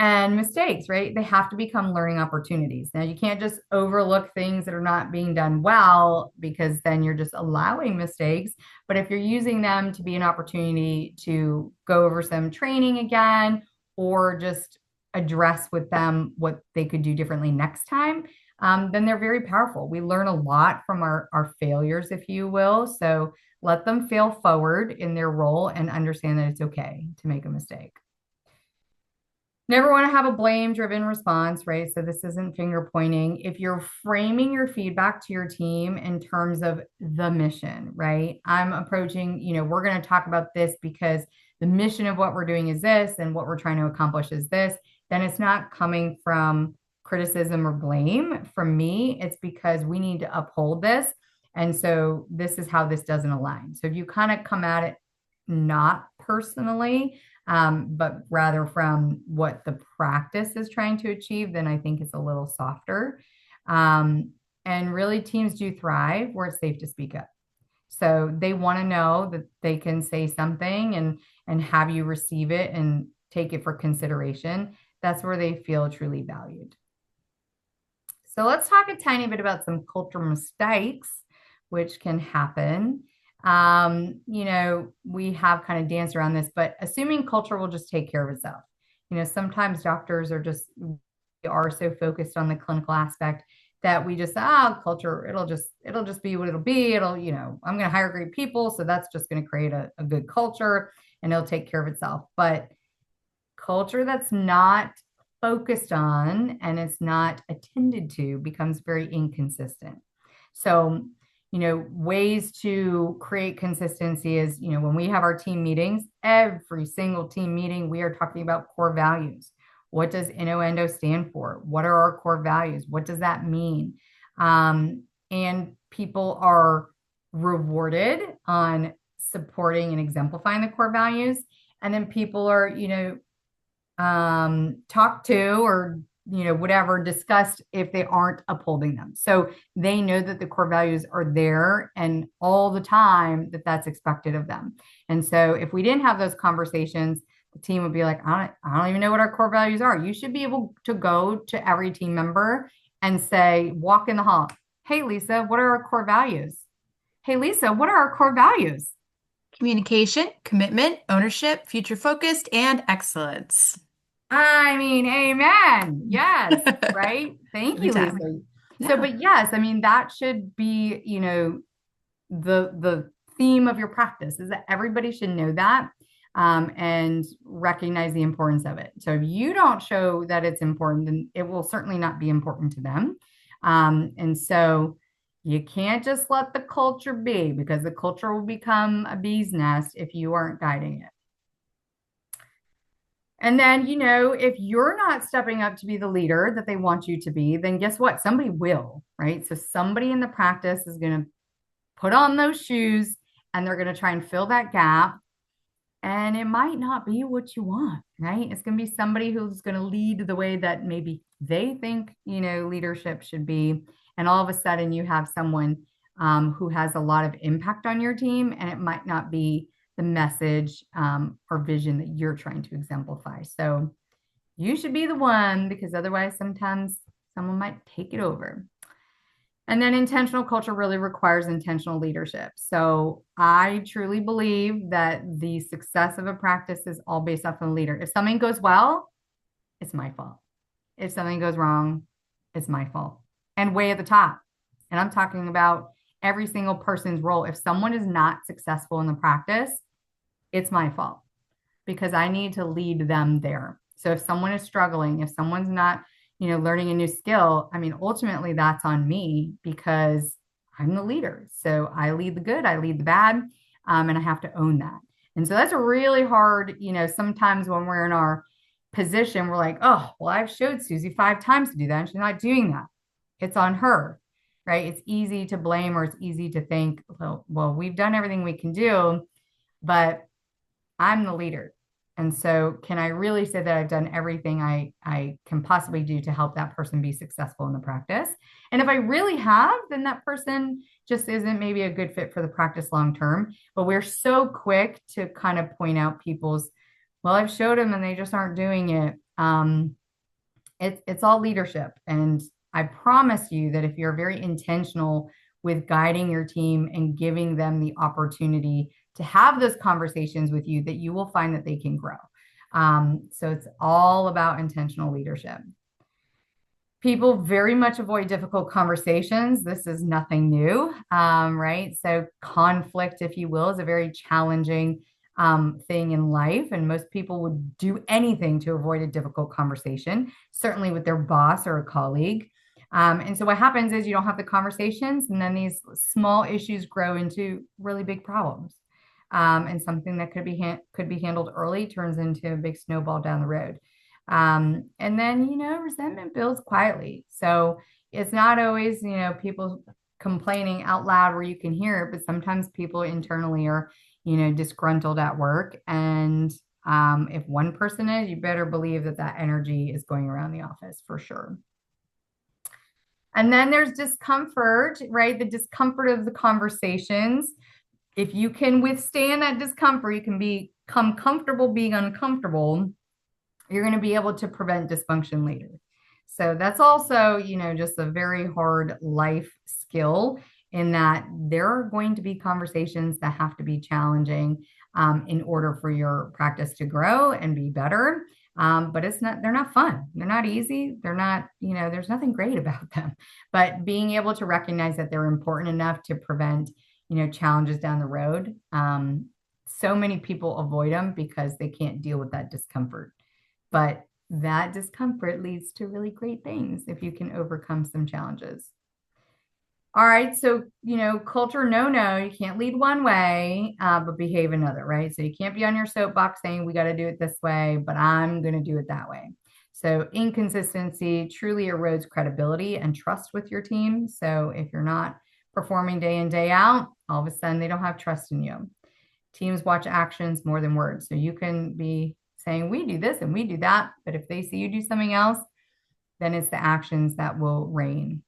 And mistakes, right? They have to become learning opportunities. Now, you can't just overlook things that are not being done well because then you're just allowing mistakes. But if you're using them to be an opportunity to go over some training again, or just address with them what they could do differently next time, then they're very powerful. We learn a lot from our failures, if you will. So let them fail forward in their role and understand that it's okay to make a mistake. Never want to have a blame-driven response, right? So this isn't finger pointing. If you're framing your feedback to your team in terms of the mission, right? I'm approaching, we're going to talk about this because the mission of what we're doing is this and what we're trying to accomplish is this, then it's not coming from criticism or blame from me. It's because we need to uphold this. And so this is how this doesn't align. So if you kind of come at it not personally, but rather from what the practice is trying to achieve, then I think it's a little softer. And really, teams do thrive where it's safe to speak up. So they want to know that they can say something and have you receive it and take it for consideration. That's where they feel truly valued. So let's talk a tiny bit about some cultural mistakes, which can happen. We have kind of danced around this, but assuming culture will just take care of itself. Sometimes doctors are so focused on the clinical aspect that we just, culture, it'll just be what it'll be. I'm going to hire great people. So that's just going to create a good culture and it'll take care of itself. But culture that's not focused on and it's not attended to becomes very inconsistent. So, ways to create consistency is, when we have our team meetings, every single team meeting, we are talking about core values. What does Endo stand for? What are our core values? What does that mean? And people are rewarded on supporting and exemplifying the core values. And then people are, talked to or whatever discussed if they aren't upholding them. So they know that the core values are there and all the time that's expected of them. And so if we didn't have those conversations, the team would be like, I don't even know what our core values are. You should be able to go to every team member and say, walk in the hall. Hey, Lisa, what are our core values? Hey, Lisa, what are our core values? Communication, commitment, ownership, future focused, and excellence. I mean, amen. Yes. Right. Thank you, Anytime. Lisa. Yeah. So, but yes, I mean, that should be, the theme of your practice is that everybody should know that and recognize the importance of it. So if you don't show that it's important, then it will certainly not be important to them. And so you can't just let the culture be because the culture will become a bee's nest if you aren't guiding it. And then, if you're not stepping up to be the leader that they want you to be, then guess what? Somebody will, right? So somebody in the practice is going to put on those shoes and they're going to try and fill that gap. and it might not be what you want, right? It's going to be somebody who's going to lead the way that maybe they think, leadership should be. And all of a sudden you have someone who has a lot of impact on your team, and it might not be the message or vision that you're trying to exemplify. So you should be the one, because otherwise sometimes someone might take it over. And then intentional culture really requires intentional leadership. So I truly believe that the success of a practice is all based off of the leader. If something goes well, it's my fault. If something goes wrong, it's my fault. And way at the top. And I'm talking about every single person's role. If someone is not successful in the practice, it's my fault, because I need to lead them there. So if someone is struggling, if someone's not, learning a new skill, I mean, ultimately that's on me, because I'm the leader. So I lead the good, I lead the bad, and I have to own that. And so that's a really hard, sometimes when we're in our position, we're like, oh, well, I've showed Susie 5 times to do that, and she's not doing that. It's on her, right? It's easy to blame, or it's easy to think, well, we've done everything we can do, but I'm the leader. And so can I really say that I've done everything I can possibly do to help that person be successful in the practice? And if I really have, then that person just isn't maybe a good fit for the practice long term. But we're so quick to kind of point out people's, well, I've showed them and they just aren't doing it. It's all leadership. And I promise you that if you're very intentional with guiding your team and giving them the opportunity to have those conversations with you, that you will find that they can grow. So it's all about intentional leadership. People very much avoid difficult conversations. This is nothing new, right? So conflict, if you will, is a very challenging thing in life. And most people would do anything to avoid a difficult conversation, certainly with their boss or a colleague. And so what happens is you don't have the conversations, and then these small issues grow into really big problems. And something that could be handled early turns into a big snowball down the road. And then, resentment builds quietly. So it's not always, people complaining out loud where you can hear it, but sometimes people internally are, disgruntled at work. And if one person is, you better believe that energy is going around the office for sure. And then there's discomfort, right? The discomfort of the conversations. If you can withstand that discomfort, you can become comfortable being uncomfortable. You're going to be able to prevent dysfunction later. So that's also, just a very hard life skill, in that there are going to be conversations that have to be challenging in order for your practice to grow and be better. But they're not fun. They're not easy. They're not, there's nothing great about them. But being able to recognize that they're important enough to prevent, challenges down the road. So many people avoid them because they can't deal with that discomfort. But that discomfort leads to really great things if you can overcome some challenges. All right. So, culture, no, you can't lead one way, but behave another, right? So you can't be on your soapbox saying we got to do it this way, but I'm going to do it that way. So inconsistency truly erodes credibility and trust with your team. So if you're not performing day in, day out, all of a sudden they don't have trust in you. Teams watch actions more than words. So you can be saying we do this and we do that, but if they see you do something else, then it's the actions that will reign.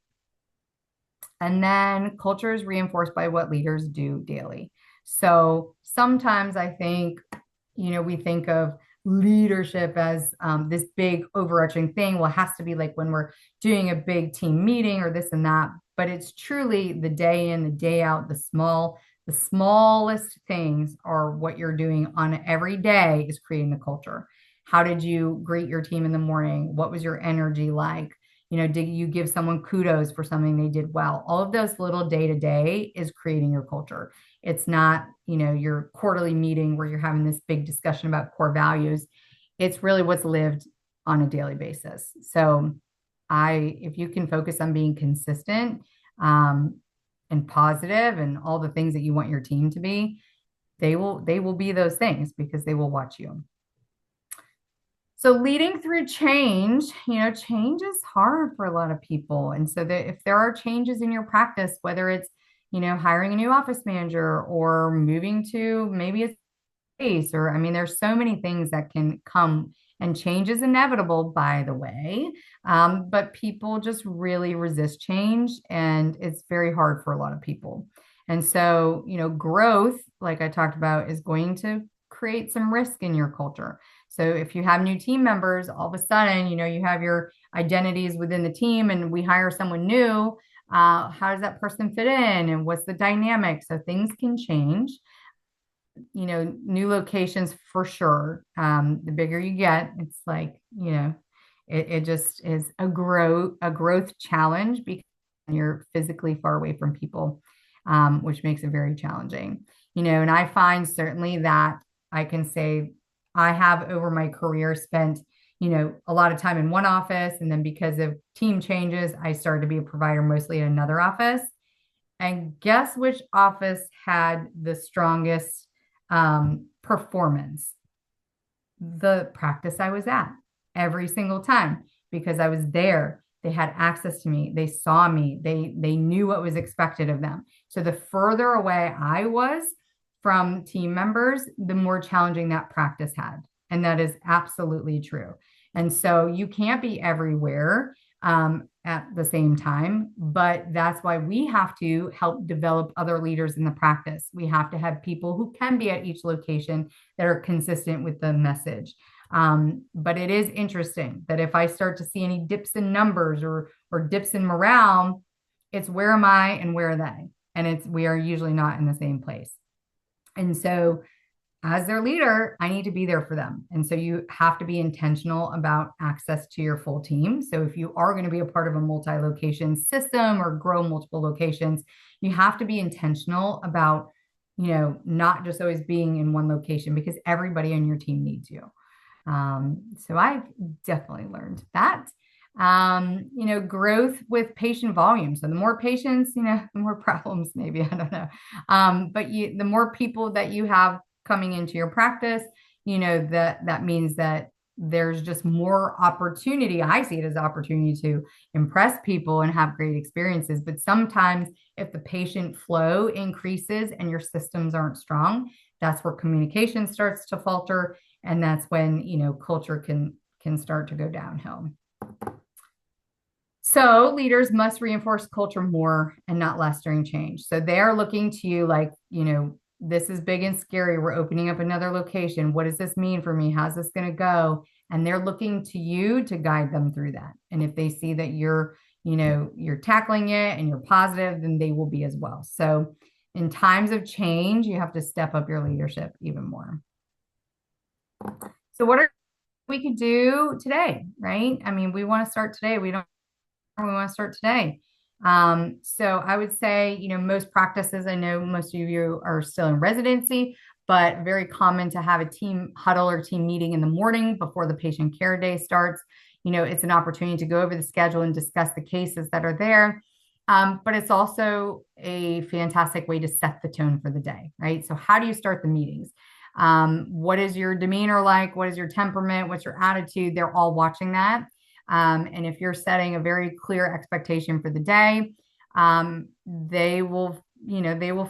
And then culture is reinforced by what leaders do daily. So sometimes I think, we think of leadership as this big overarching thing. Well, it has to be like when we're doing a big team meeting or this and that, but it's truly the day in, the day out, the smallest things are what you're doing on every day is creating the culture. How did you greet your team in the morning? What was your energy like? Did you give someone kudos for something they did well? All of those little day to day is creating your culture. It's not, your quarterly meeting where you're having this big discussion about core values. It's really what's lived on a daily basis. So if you can focus on being consistent and positive and all the things that you want your team to be, they will be those things because they will watch you. So leading through change, change is hard for a lot of people. And so if there are changes in your practice, whether it's, hiring a new office manager or moving to maybe a space, or I mean, there's so many things that can come, and change is inevitable, by the way. But people just really resist change, and it's very hard for a lot of people. And so, growth, like I talked about, is going to create some risk in your culture. So if you have new team members, all of a sudden, you have your identities within the team, and we hire someone new. How does that person fit in, and what's the dynamic? So things can change. New locations for sure. The bigger you get, it's like, it just is a growth challenge, because you're physically far away from people, which makes it very challenging. And I find certainly that I can say I have over my career spent, a lot of time in one office. And then because of team changes, I started to be a provider mostly in another office. And guess which office had the strongest performance? The practice I was at, every single time, because I was there. They had access to me. They saw me. They knew what was expected of them. So the further away I was from team members, the more challenging that practice had. And that is absolutely true. And so you can't be everywhere at the same time, but that's why we have to help develop other leaders in the practice. We have to have people who can be at each location that are consistent with the message. But it is interesting that if I start to see any dips in numbers or dips in morale, it's where am I and where are they? And we are usually not in the same place. And so as their leader, I need to be there for them. And so you have to be intentional about access to your full team. So if you are going to be a part of a multi-location system or grow multiple locations, you have to be intentional about, not just always being in one location, because everybody on your team needs you. So I've definitely learned that. Growth with patient volume. So the more patients, the more problems, maybe, I don't know. But the more people that you have coming into your practice, that means that there's just more opportunity. I see it as opportunity to impress people and have great experiences. But sometimes if the patient flow increases and your systems aren't strong, that's where communication starts to falter. And that's when, culture can start to go downhill. So leaders must reinforce culture more and not less during change. So they're looking to you like, this is big and scary. We're opening up another location. What does this mean for me? How's this going to go? And they're looking to you to guide them through that. And if they see that you're tackling it and you're positive, then they will be as well. So in times of change, you have to step up your leadership even more. So what are we could do today, right? I mean, we want to start today. We want to start today. So I would say, most practices, I know most of you are still in residency, but very common to have a team huddle or team meeting in the morning before the patient care day starts. It's an opportunity to go over the schedule and discuss the cases that are there. But it's also a fantastic way to set the tone for the day, right? So how do you start the meetings? What is your demeanor like? What is your temperament? What's your attitude? They're all watching that. And if you're setting a very clear expectation for the day, they will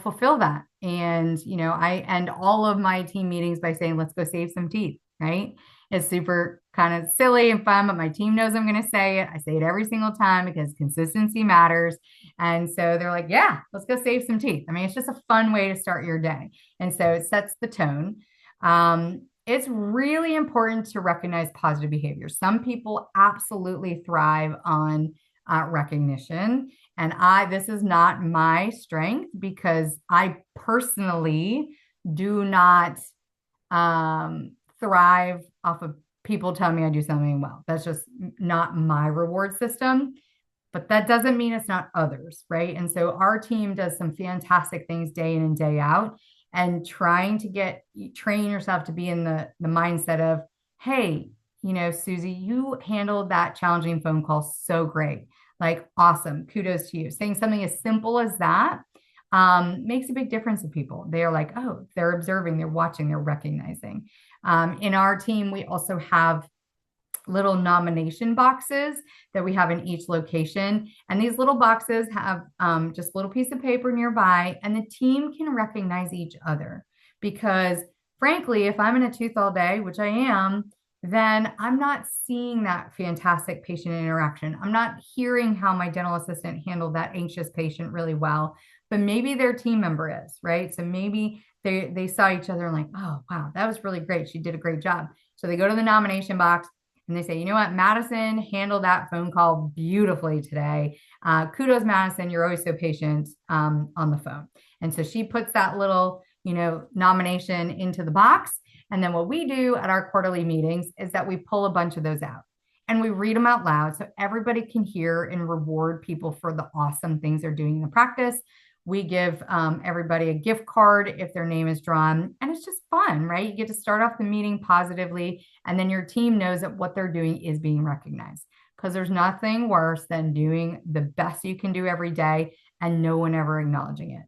fulfill that. And, I end all of my team meetings by saying, let's go save some teeth, right? It's super kind of silly and fun, but my team knows I'm going to say it. I say it every single time because consistency matters. And so they're like, yeah, let's go save some teeth. I mean, it's just a fun way to start your day. And so it sets the tone. It's really important to recognize positive behavior. Some people absolutely thrive on recognition. And this is not my strength, because I personally do not thrive off of people telling me I do something well. That's just not my reward system. But that doesn't mean it's not others, right? And so our team does some fantastic things day in and day out, and trying to train yourself to be in the mindset of, hey, Susie, you handled that challenging phone call so great. Like, awesome. Kudos to you. Saying something as simple as that makes a big difference to people. They're like, oh, they're observing, they're watching, they're recognizing. In our team, we also have little nomination boxes that we have in each location. And these little boxes have just a little piece of paper nearby, and the team can recognize each other, because frankly, if I'm in a tooth all day, which I am, then I'm not seeing that fantastic patient interaction. I'm not hearing how my dental assistant handled that anxious patient really well, but maybe their team member is, right? So maybe they saw each other and like, oh, wow, that was really great. She did a great job. So they go to the nomination box and they say, you know what, Madison handled that phone call beautifully today. Kudos, Madison. You're always so patient on the phone. And so she puts that little, nomination into the box. And then what we do at our quarterly meetings is that we pull a bunch of those out and we read them out loud so everybody can hear and reward people for the awesome things they're doing in the practice. We give everybody a gift card if their name is drawn, and it's just fun, right? You get to start off the meeting positively, and then your team knows that what they're doing is being recognized, because there's nothing worse than doing the best you can do every day and no one ever acknowledging it.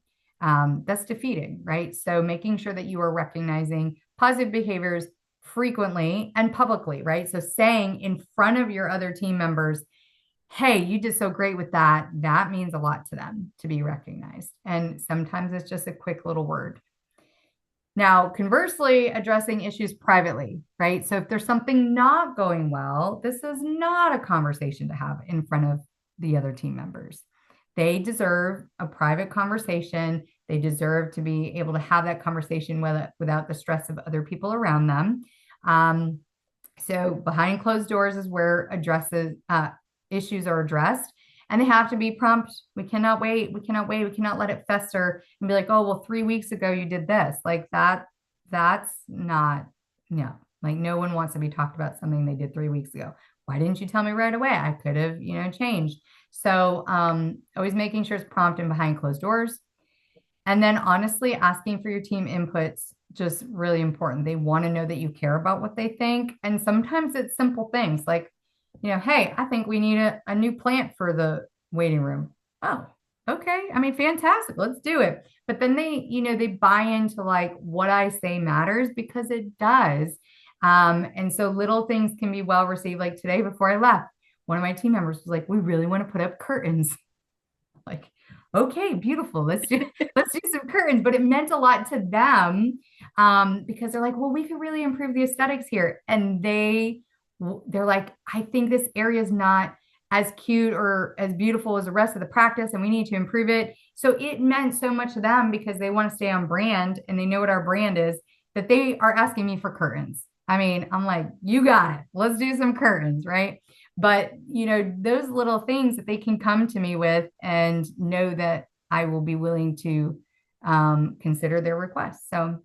That's defeating, right? So making sure that you are recognizing positive behaviors frequently and publicly, right? So saying in front of your other team members, hey, you did so great with that. That means a lot to them to be recognized. And sometimes it's just a quick little word. Now, conversely, addressing issues privately, right? So if there's something not going well, this is not a conversation to have in front of the other team members. They deserve a private conversation. They deserve to be able to have that conversation without the stress of other people around them. So behind closed doors is where issues are addressed, and they have to be prompt. We cannot wait. We cannot wait. We cannot let it fester and be like, oh, well, 3 weeks ago you did this. Like that's not, no, like no one wants to be talked about something they did 3 weeks ago. Why didn't you tell me right away? I could have, changed. So always making sure it's prompt and behind closed doors. And then honestly, asking for your team inputs, just really important. They want to know that you care about what they think. And sometimes it's simple things like, hey, I think we need a new plant for the waiting room. Oh, okay. I mean, fantastic. Let's do it. But then they buy into like what I say matters, because it does. And so little things can be well received. Like today before I left, one of my team members was like, we really want to put up curtains. Like, okay, beautiful. Let's do some curtains. But it meant a lot to them, because they're like, well, we could really improve the aesthetics here. And they're like, I think this area is not as cute or as beautiful as the rest of the practice, and we need to improve it. So it meant so much to them, because they want to stay on brand and they know what our brand is, that they are asking me for curtains. I mean, I'm like, you got it. Let's do some curtains, right? But, those little things that they can come to me with and know that I will be willing to consider their requests. So,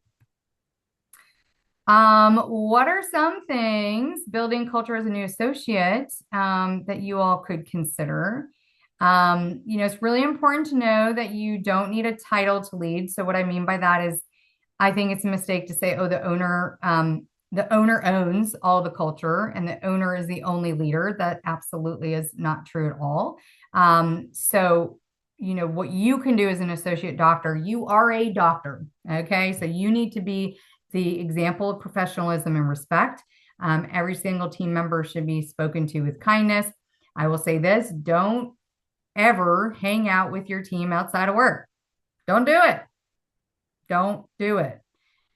what are some things building culture as a new associate that you all could consider? It's really important to know that you don't need a title to lead. So what I mean by that is, I think it's a mistake to say, oh, the owner owns all the culture and the owner is the only leader. That absolutely is not true at all. So, what you can do as an associate doctor, you are a doctor. Okay. So you need to be the example of professionalism and respect. Every single team member should be spoken to with kindness. I will say this: don't ever hang out with your team outside of work. Don't do it. Don't do it.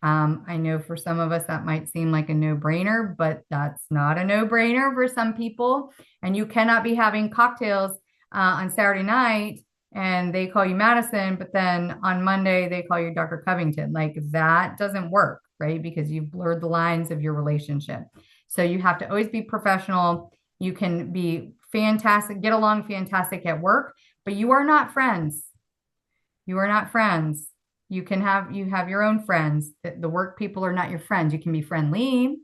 I know for some of us that might seem like a no-brainer, but that's not a no-brainer for some people. And you cannot be having cocktails on Saturday night and they call you Madison, but then on Monday they call you Dr. Covington. Like that doesn't work, right? Because you've blurred the lines of your relationship. So you have to always be professional. You can be fantastic, get along fantastic at work, but you are not friends. You are not friends. You have your own friends. The work people are not your friends. You can be friendly,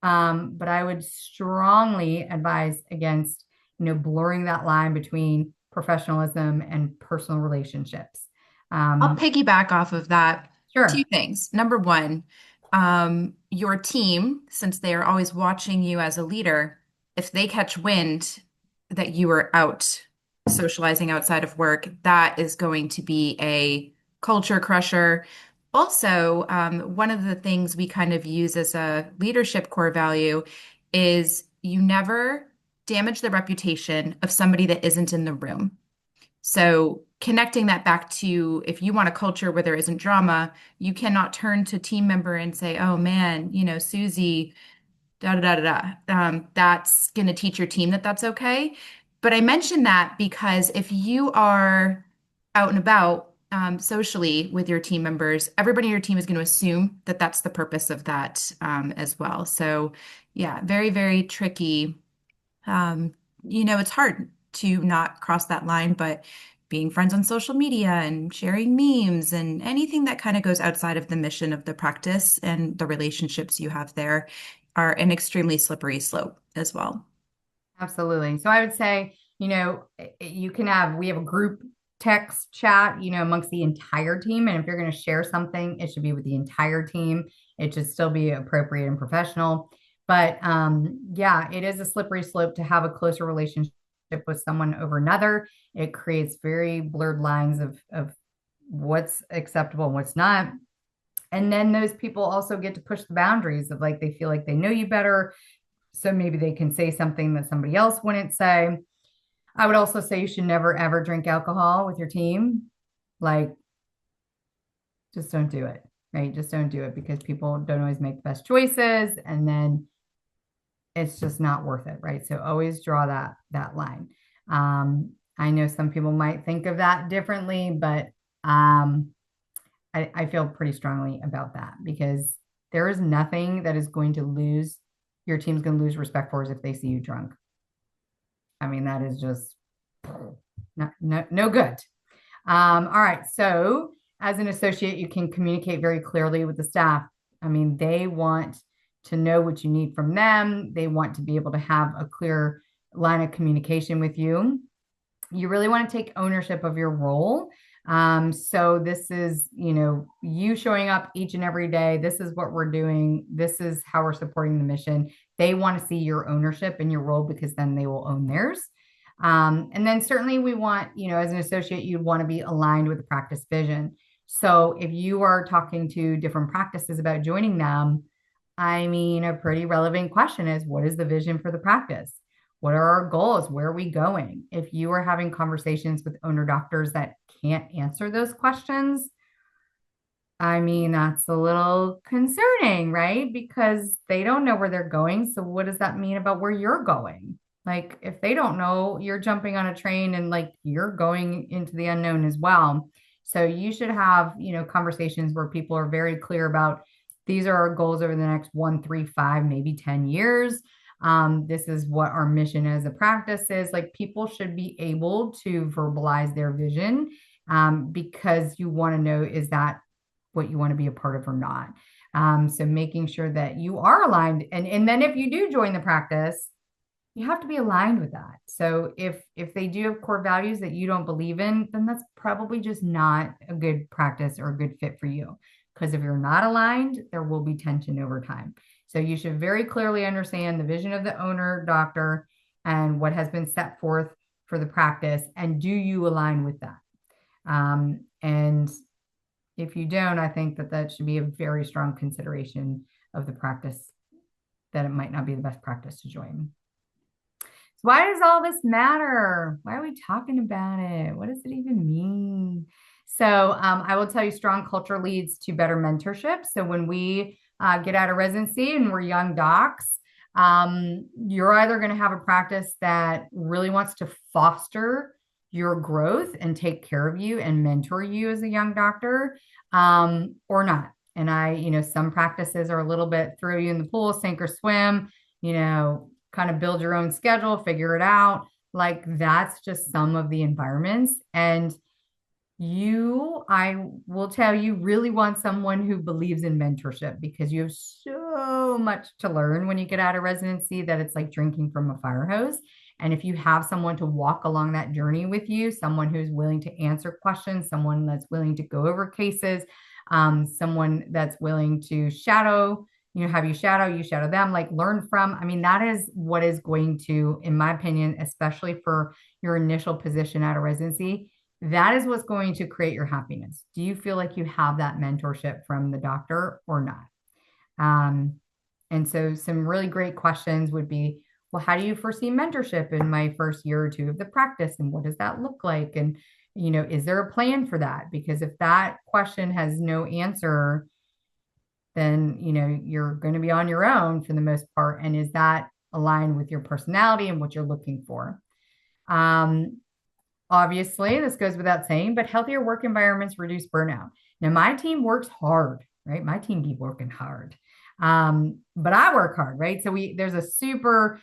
but I would strongly advise against, blurring that line between professionalism and personal relationships. I'll piggyback off of that. Sure. Two things. Number one, your team, since they are always watching you as a leader, if they catch wind that you are out socializing outside of work, that is going to be a culture crusher. Also, one of the things we kind of use as a leadership core value is you never damage the reputation of somebody that isn't in the room. So connecting that back to if you want a culture where there isn't drama, you cannot turn to team member and say, oh man, Susie, da da da da da. That's going to teach your team that that's okay. But I mention that because if you are out and about socially with your team members, everybody in your team is going to assume that that's the purpose of that as well. So, yeah, very, very tricky. Um, it's hard to not cross that line, but being friends on social media and sharing memes and anything that kind of goes outside of the mission of the practice and the relationships you have there are an extremely slippery slope as well. Absolutely. So I would say, we have a group text chat, amongst the entire team. And if you're going to share something, it should be with the entire team. It should still be appropriate and professional. But yeah, it is a slippery slope to have a closer relationship with someone over another. It creates very blurred lines of what's acceptable and what's not. And then those people also get to push the boundaries of like they feel like they know you better, so maybe they can say something that somebody else wouldn't say. I would also say you should never ever drink alcohol with your team. Like, just don't do it, right? Just don't do it because people don't always make the best choices, and then it's just not worth it, right? So always draw that line. I know some people might think of that differently, but I feel pretty strongly about that because there is nothing that is going to lose your team's going to lose respect for is if they see you drunk. I mean, that is just no good. All right. So as an associate, you can communicate very clearly with the staff. I mean, they want to know what you need from them. They want to be able to have a clear line of communication with you. You really want to take ownership of your role. So this is, you showing up each and every day. This is what we're doing. This is how we're supporting the mission. They want to see your ownership in your role because then they will own theirs. And then certainly we want, as an associate, you'd want to be aligned with the practice vision. So if you are talking to different practices about joining them, I mean, a pretty relevant question is, what is the vision for the practice? What are our goals? Where are we going? If you are having conversations with owner doctors that can't answer those questions, I mean, that's a little concerning, right? Because they don't know where they're going. So what does that mean about where you're going? Like, if they don't know, you're jumping on a train and like you're going into the unknown as well. So you should have, conversations where people are very clear about these are our goals over the next 1, 3, 5, maybe 10 years. This is what our mission as a practice is. Like, people should be able to verbalize their vision because you want to know, is that what you want to be a part of or not? So making sure that you are aligned. And then if you do join the practice, you have to be aligned with that. So if they do have core values that you don't believe in, then that's probably just not a good practice or a good fit for you. Because if you're not aligned, there will be tension over time. So you should very clearly understand the vision of the owner, doctor, and what has been set forth for the practice. And do you align with that? And if you don't, I think that should be a very strong consideration of the practice, that it might not be the best practice to join. So why does all this matter? Why are we talking about it? What does it even mean? So I will tell you, strong culture leads to better mentorship. So when we get out of residency and we're young docs, you're either going to have a practice that really wants to foster your growth and take care of you and mentor you as a young doctor, or not. And some practices are a little bit throw you in the pool, sink or swim, kind of build your own schedule, figure it out. Like, that's just some of the environments. And I will tell you, really want someone who believes in mentorship, because you have so much to learn when you get out of residency that it's like drinking from a fire hose. And if you have someone to walk along that journey with you, someone who's willing to answer questions, someone that's willing to go over cases, someone that's willing to shadow, have you shadow them, like learn from. I mean, that is what is going to, in my opinion, especially for your initial position out of residency, that is what's going to create your happiness. Do you feel like you have that mentorship from the doctor or not? And so some really great questions would be, well, how do you foresee mentorship in my first year or two of the practice? And what does that look like? And, is there a plan for that? Because if that question has no answer, then, you're going to be on your own for the most part. And is that aligned with your personality and what you're looking for? Um, Obviously, this goes without saying, but healthier work environments reduce burnout. Now, my team works hard, right? My team be working hard. But I work hard, right? So there's a super,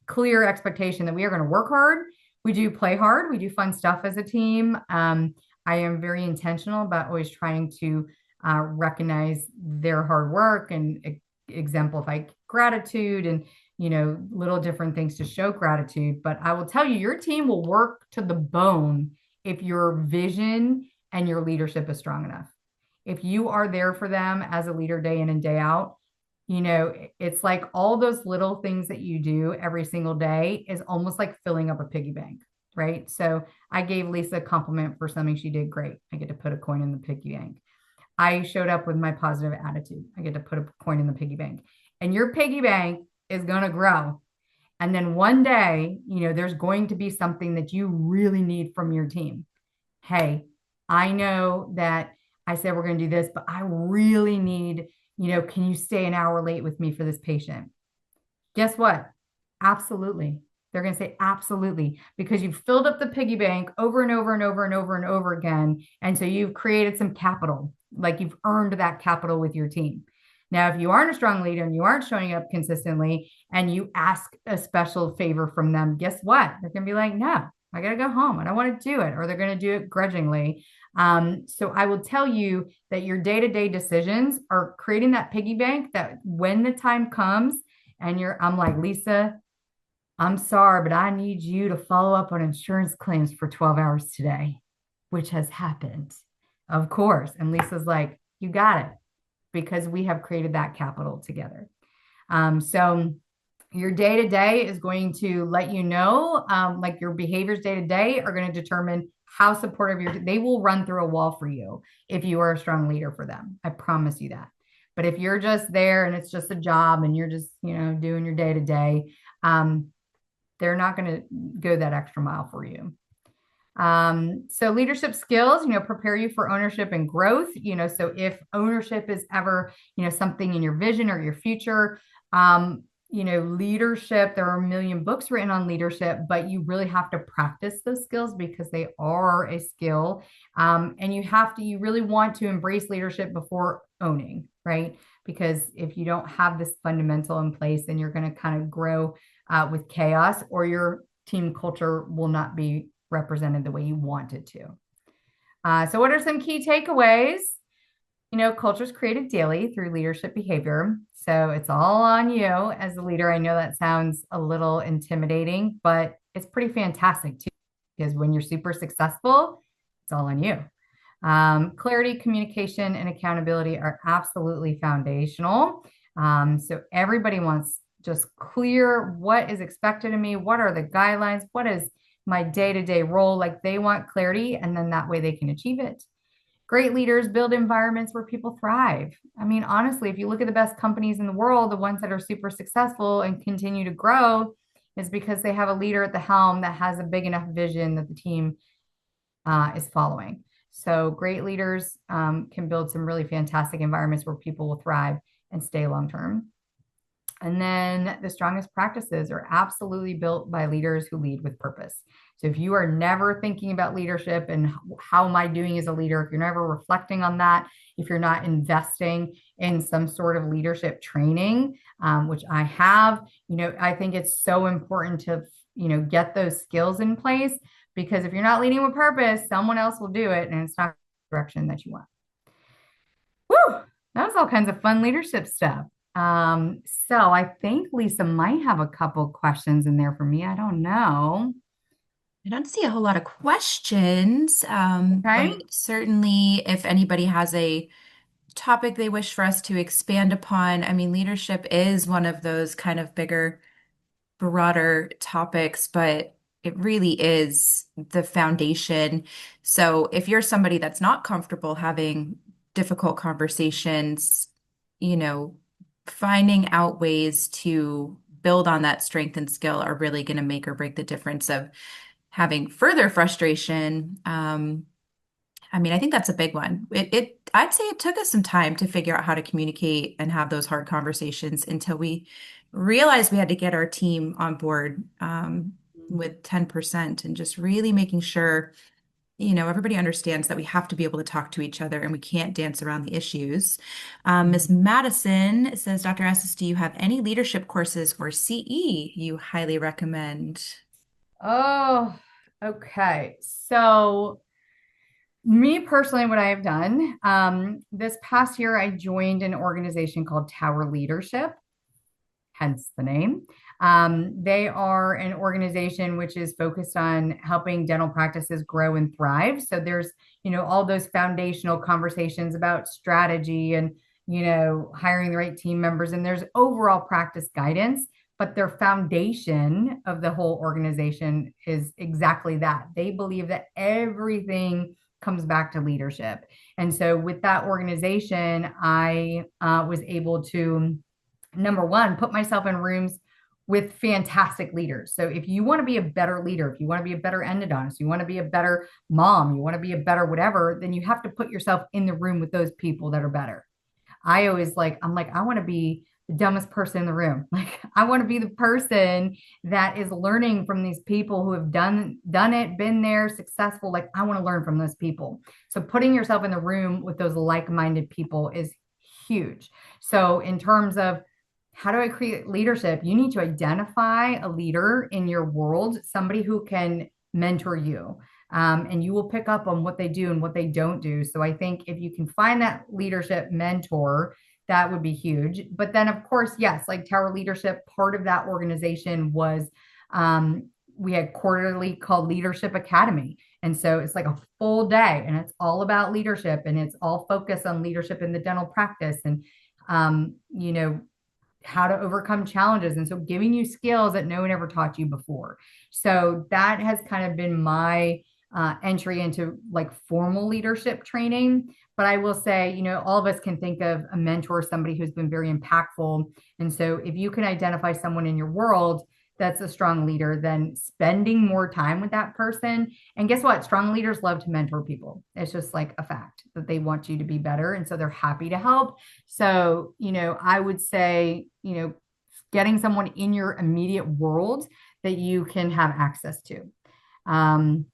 clear expectation that we are going to work hard. We do play hard. We do fun stuff as a team. I am very intentional about always trying to recognize their hard work and exemplify gratitude and little different things to show gratitude. But I will tell you, your team will work to the bone if your vision and your leadership is strong enough. If you are there for them as a leader day in and day out, it's like all those little things that you do every single day is almost like filling up a piggy bank, right? So I gave Lisa a compliment for something she did great. I get to put a coin in the piggy bank. I showed up with my positive attitude. I get to put a coin in the piggy bank. And your piggy bank is going to grow. And then one day, there's going to be something that you really need from your team. Hey, I know that I said we're going to do this, but I really need, can you stay an hour late with me for this patient? Guess what? Absolutely. They're going to say absolutely because you've filled up the piggy bank over and over and over and over and over again. And so you've created some capital, like you've earned that capital with your team. Now, if you aren't a strong leader and you aren't showing up consistently and you ask a special favor from them, guess what? They're going to be like, no, I got to go home. I don't want to do it. Or they're going to do it grudgingly. So I will tell you that your day-to-day decisions are creating that piggy bank that when the time comes and I'm like, Lisa, I'm sorry, but I need you to follow up on insurance claims for 12 hours today, which has happened, of course. And Lisa's like, you got it, because we have created that capital together. So your day to day is going to let you know, like your behaviors day to day are going to determine how supportive they will run through a wall for you if you are a strong leader for them. I promise you that. But if you're just there and it's just a job and you're just, doing your day to day, they're not going to go that extra mile for you. So leadership skills, prepare you for ownership and growth. So if ownership is ever, something in your vision or your future, leadership, there are a million books written on leadership, but you really have to practice those skills because they are a skill. And you really want to embrace leadership before owning, right? Because if you don't have this fundamental in place, then you're going to kind of grow with chaos, or your team culture will not be represented the way you want it to. So what are some key takeaways? Culture is created daily through leadership behavior. So it's all on you as a leader. I know that sounds a little intimidating, but it's pretty fantastic too, because when you're super successful, it's all on you. Clarity, communication, and accountability are absolutely foundational. So everybody wants just clear what is expected of me, what are the guidelines, what is my day-to-day role. Like they want clarity, and then that way they can achieve it. Great leaders build environments where people thrive. I mean, honestly, if you look at the best companies in the world, the ones that are super successful and continue to grow, is because they have a leader at the helm that has a big enough vision that the team is following. So great leaders can build some really fantastic environments where people will thrive and stay long-term. And then the strongest practices are absolutely built by leaders who lead with purpose. So if you are never thinking about leadership and how am I doing as a leader, if you're never reflecting on that, if you're not investing in some sort of leadership training, which I have, I think it's so important to, get those skills in place, because if you're not leading with purpose, someone else will do it and it's not the direction that you want. Woo! That was all kinds of fun leadership stuff. So I think Lisa might have a couple questions in there for me. I don't know. I don't see a whole lot of questions, Okay. but certainly if anybody has a topic they wish for us to expand upon, I mean, leadership is one of those kind of bigger, broader topics, but it really is the foundation. So if you're somebody that's not comfortable having difficult conversations, finding out ways to build on that strength and skill are really going to make or break the difference of having further frustration. I mean, I think that's a big one. I'd say it took us some time to figure out how to communicate and have those hard conversations until we realized we had to get our team on board with 10% and just really making sure, everybody understands that we have to be able to talk to each other and we can't dance around the issues. Miss Madison says, Dr. Estes, do you have any leadership courses or CE you highly recommend? Oh, okay. So me personally, what I have done, this past year, I joined an organization called Tower Leadership, hence the name. They are an organization which is focused on helping dental practices grow and thrive. So there's, all those foundational conversations about strategy and, hiring the right team members, and there's overall practice guidance. But their foundation of the whole organization is exactly that. They believe that everything comes back to leadership. And so with that organization, I was able to, number one, put myself in rooms with fantastic leaders. So if you want to be a better leader, if you want to be a better endodontist, you want to be a better mom, you want to be a better whatever, then you have to put yourself in the room with those people that are better. I always I'm like, I want to be the dumbest person in the room. Like, I want to be the person that is learning from these people who have done it, been there, successful. Like, I want to learn from those people. So putting yourself in the room with those like-minded people is huge. So in terms of how do I create leadership, you need to identify a leader in your world, somebody who can mentor you. And you will pick up on what they do and what they don't do. So I think if you can find that leadership mentor, that would be huge. But then, of course, yes, like Tower Leadership, part of that organization was we had quarterly called Leadership Academy. And so it's like a full day and it's all about leadership and it's all focused on leadership in the dental practice and, how to overcome challenges. And so giving you skills that no one ever taught you before. So that has kind of been my entry into like formal leadership training. But I will say, all of us can think of a mentor, somebody who's been very impactful. And so if you can identify someone in your world that's a strong leader, then spending more time with that person. And guess what? Strong leaders love to mentor people. It's just like a fact that they want you to be better. And so they're happy to help. So, I would say, getting someone in your immediate world that you can have access to. And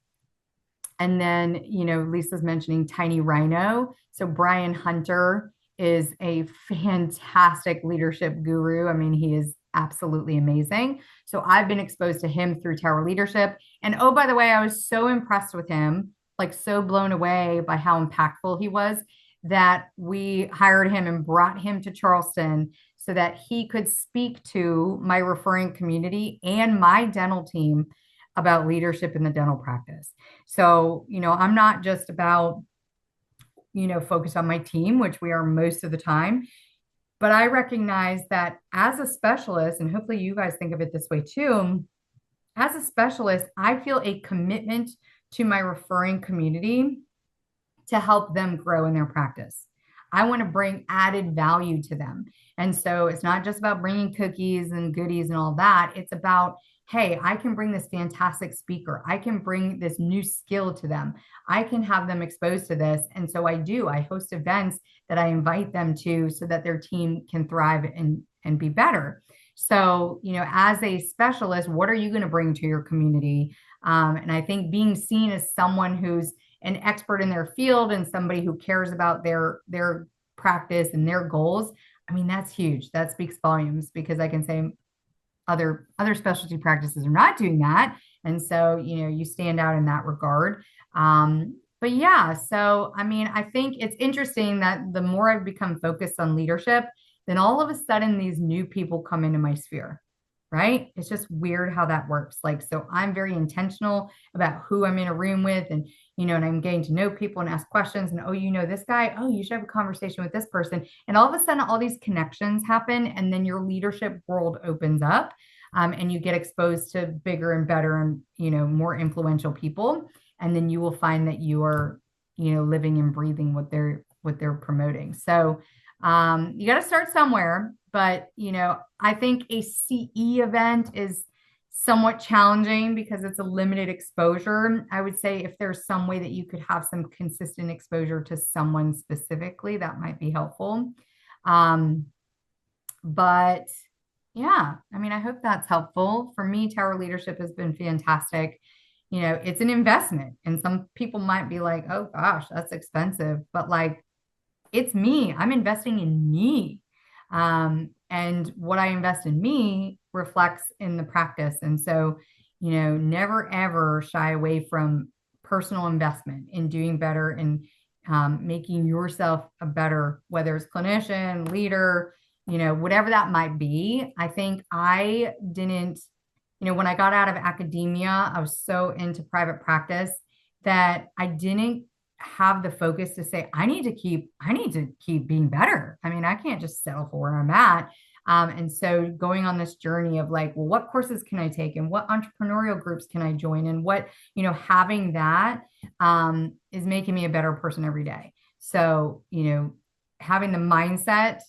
then, Lisa's mentioning Tiny Rhino. So Brian Hunter is a fantastic leadership guru. I mean, he is absolutely amazing. So I've been exposed to him through Tower Leadership. And oh, by the way, I was so impressed with him, like so blown away by how impactful he was, that we hired him and brought him to Charleston so that he could speak to my referring community and my dental team about leadership in the dental practice. So, I'm not just about, focus on my team, which we are most of the time, but I recognize that as a specialist, and hopefully you guys think of it this way too, as a specialist, I feel a commitment to my referring community to help them grow in their practice. I want to bring added value to them. And so it's not just about bringing cookies and goodies and all that. It's about, hey, I can bring this fantastic speaker. I can bring this new skill to them. I can have them exposed to this. And so I host events that I invite them to so that their team can thrive and be better. So, as a specialist, what are you going to bring to your community? And I think being seen as someone who's an expert in their field and somebody who cares about their practice and their goals, I mean, that's huge. That speaks volumes, because I can say other specialty practices are not doing that. And so, you stand out in that regard. But yeah, so, I mean, I think it's interesting that the more I've become focused on leadership, then all of a sudden these new people come into my sphere, right? It's just weird how that works. Like, so I'm very intentional about who I'm in a room with, and, and I'm getting to know people and ask questions, and, oh, this guy, oh, you should have a conversation with this person. And all of a sudden, all these connections happen, and then your leadership world opens up, and you get exposed to bigger and better and, more influential people. And then you will find that you are, living and breathing what they're promoting. So, you got to start somewhere, but I think a CE event is somewhat challenging because it's a limited exposure. I would say if there's some way that you could have some consistent exposure to someone specifically, that might be helpful. But yeah, I mean, I hope that's helpful. For me, tower leadership has been fantastic. It's an investment, and some people might be like, oh gosh, that's expensive. But like, it's me. I'm investing in me. And what I invest in me reflects in the practice. And so, never ever shy away from personal investment in doing better and making yourself a better, whether it's clinician, leader, whatever that might be. I think I didn't, when I got out of academia, I was so into private practice that I didn't have the focus to say, I need to keep being better. I mean, I can't just settle for where I'm at. And so going on this journey of like, well, what courses can I take and what entrepreneurial groups can I join and what, having that is making me a better person every day. So, having the mindset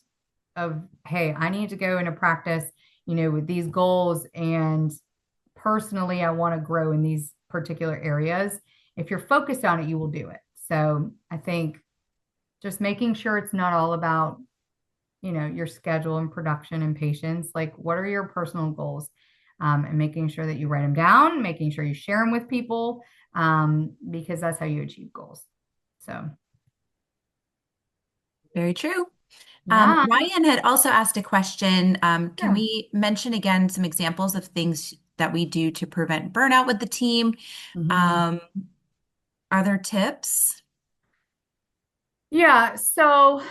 of, hey, I need to go into practice, with these goals, and personally, I want to grow in these particular areas. If you're focused on it, you will do it. So I think just making sure it's not all about, your schedule and production and patience. Like, what are your personal goals? And making sure that you write them down, making sure you share them with people, because that's how you achieve goals. So, Very true. yeah. Ryan had also asked a question. Can Yeah. we mention again some examples of things that we do to prevent burnout with the team? Mhm. Are there tips? Yeah. So,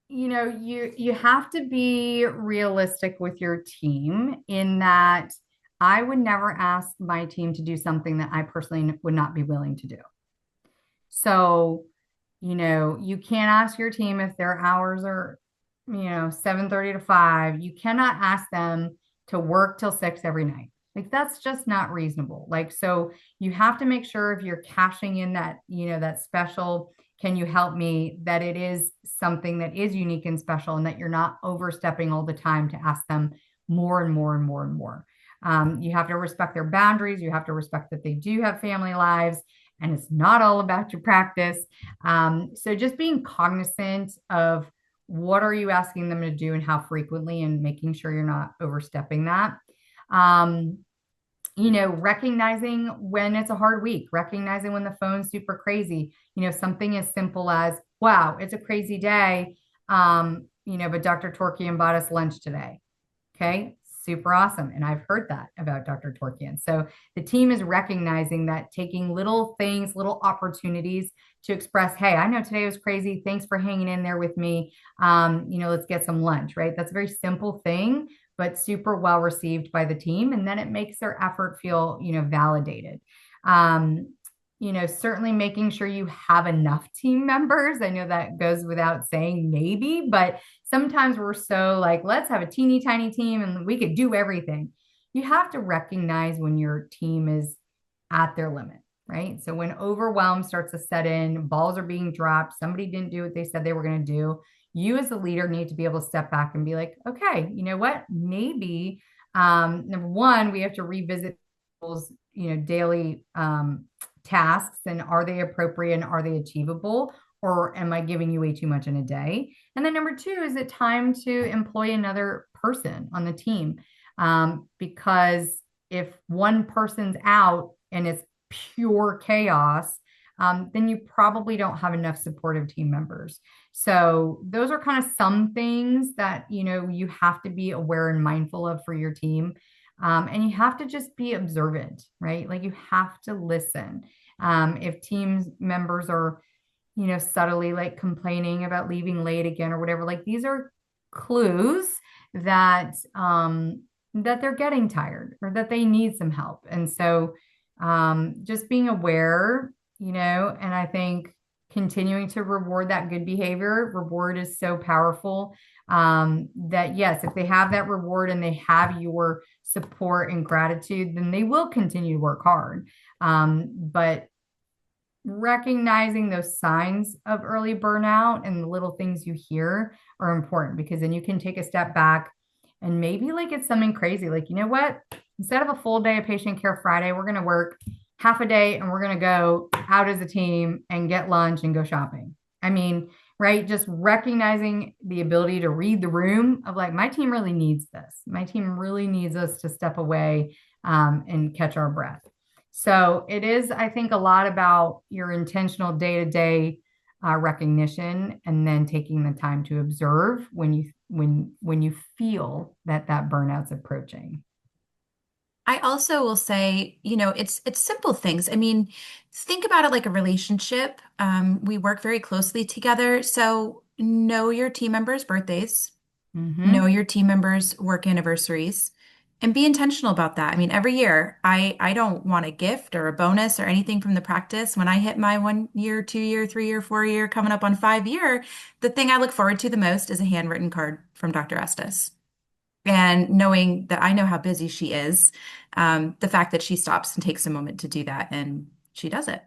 you have to be realistic with your team in that I would never ask my team to do something that I personally would not be willing to do. So, you can't ask your team if their hours are, 7:30 to 5. You cannot ask them to work till 6 every night. Like that's just not reasonable. Like, so you have to make sure if you're cashing in that, that special, can you help me, that it is something that is unique and special and that you're not overstepping all the time to ask them more and more and more and more. You have to respect their boundaries. You have to respect that they do have family lives and it's not all about your practice. So just being cognizant of what are you asking them to do and how frequently, and making sure you're not overstepping that. Um, Recognizing when it's a hard week, recognizing when the phone's super crazy, something as simple as, wow, it's a crazy day. But Dr. Torkian bought us lunch today. Okay, super awesome. And I've heard that about Dr. Torkian. So the team is recognizing that, taking little things, little opportunities to express, hey, I know today was crazy. Thanks for hanging in there with me. Let's get some lunch, right? That's a very simple thing, but super well received by the team. And then it makes their effort feel, validated. Certainly making sure you have enough team members. I know that goes without saying, maybe, but sometimes we're so like, let's have a teeny tiny team and we could do everything. You have to recognize when your team is at their limit, right? So when overwhelm starts to set in, balls are being dropped, somebody didn't do what they said they were going to do, you as a leader need to be able to step back and be like, okay, you know what? Maybe number one, we have to revisit people's, daily tasks, and are they appropriate and are they achievable? Or am I giving you way too much in a day? And then number two, is it time to employ another person on the team? Because if one person's out and it's pure chaos, then you probably don't have enough supportive team members. So those are kind of some things that, you have to be aware and mindful of for your team. And you have to just be observant, right? Like you have to listen. If team members are, subtly like complaining about leaving late again or whatever, like these are clues that that they're getting tired or that they need some help. And so just being aware, and I think continuing to reward that good behavior. Reward is so powerful, that yes, if they have that reward and they have your support and gratitude, then they will continue to work hard. But recognizing those signs of early burnout and the little things you hear are important, because then you can take a step back and maybe like it's something crazy. Like, you know what? Instead of a full day of patient care Friday, we're going to work half a day and we're going to go out as a team and get lunch and go shopping. I mean, right? Just recognizing the ability to read the room of like, my team really needs this. My team really needs us to step away and catch our breath. So it is, I think, a lot about your intentional day-to-day recognition, and then taking the time to observe when you feel that that burnout's approaching. I also will say, it's simple things. I mean, think about it like a relationship. We work very closely together, so know your team members' birthdays, know Mm-hmm. your team members' work anniversaries, and be intentional about that. I mean, every year, I don't want a gift or a bonus or anything from the practice. When I hit my 1 year, 2 year, 3 year, 4 year, coming up on 5 year, the thing I look forward to the most is a handwritten card from Dr. Estes. And knowing that I know how busy she is, the fact that she stops and takes a moment to do that and she does it,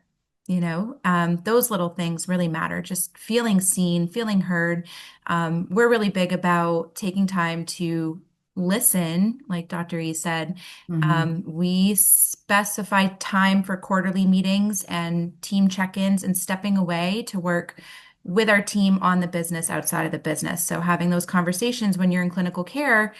those little things really matter. Just feeling seen, feeling heard. We're really big about taking time to listen, like Dr. E said. Mm-hmm. We specify time for quarterly meetings and team check-ins and stepping away to work with our team on the business outside of the business. So having those conversations when you're in clinical care,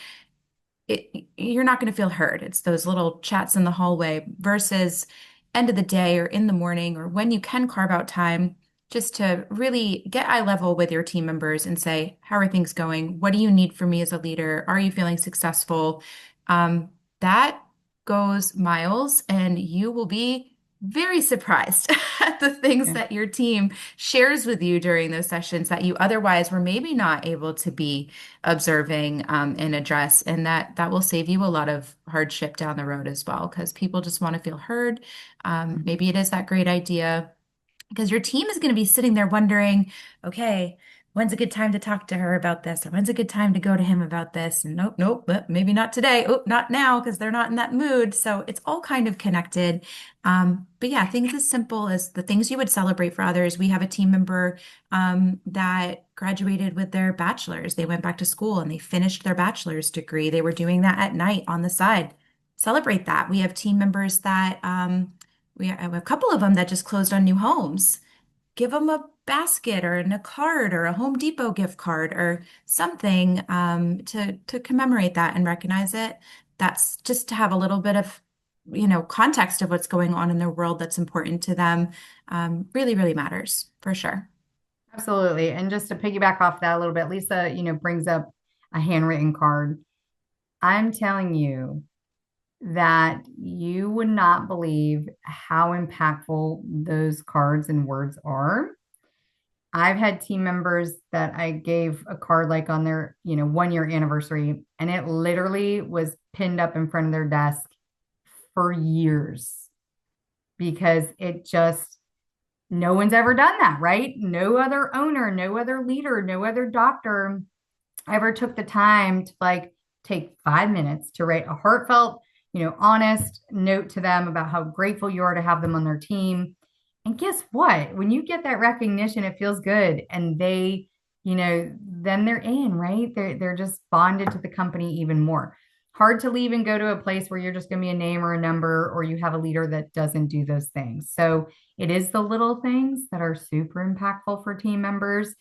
you're not going to feel heard. It's those little chats in the hallway versus end of the day or in the morning or when you can carve out time just to really get eye level with your team members and say, how are things going? What do you need from me as a leader? Are you feeling successful? That goes miles, and you will be very surprised at the things Yeah. that your team shares with you during those sessions that you otherwise were maybe not able to be observing and address. And that will save you a lot of hardship down the road as well, because people just want to feel heard. Maybe it is that great idea because your team is going to be sitting there wondering, okay, when's a good time to talk to her about this? Or when's a good time to go to him about this? And nope, nope, maybe not today. Oh, not now because they're not in that mood. So it's all kind of connected. But yeah, things as simple as the things you would celebrate for others. We have a team member that graduated with their bachelor's. They went back to school and they finished their bachelor's degree. They were doing that at night on the side. Celebrate that. We have team members that we have a couple of them that just closed on new homes. Give them a basket or a card or a Home Depot gift card or something to commemorate that and recognize it. That's just to have a little bit of, context of what's going on in their world that's important to them. Really, really matters for sure. Absolutely. And just to piggyback off that a little bit, Lisa, brings up a handwritten card. I'm telling you that you would not believe how impactful those cards and words are. I've had team members that I gave a card like on their, 1 year anniversary, and it literally was pinned up in front of their desk for years, because it just, no one's ever done that, right? No other owner, no other leader, no other doctor ever took the time to like take 5 minutes to write a heartfelt, honest note to them about how grateful you are to have them on their team. And guess what? When you get that recognition, it feels good. And they, then they're in, right? They're just bonded to the company even more. Hard to leave and go to a place where you're just going to be a name or a number, or you have a leader that doesn't do those things. So it is the little things that are super impactful for team members.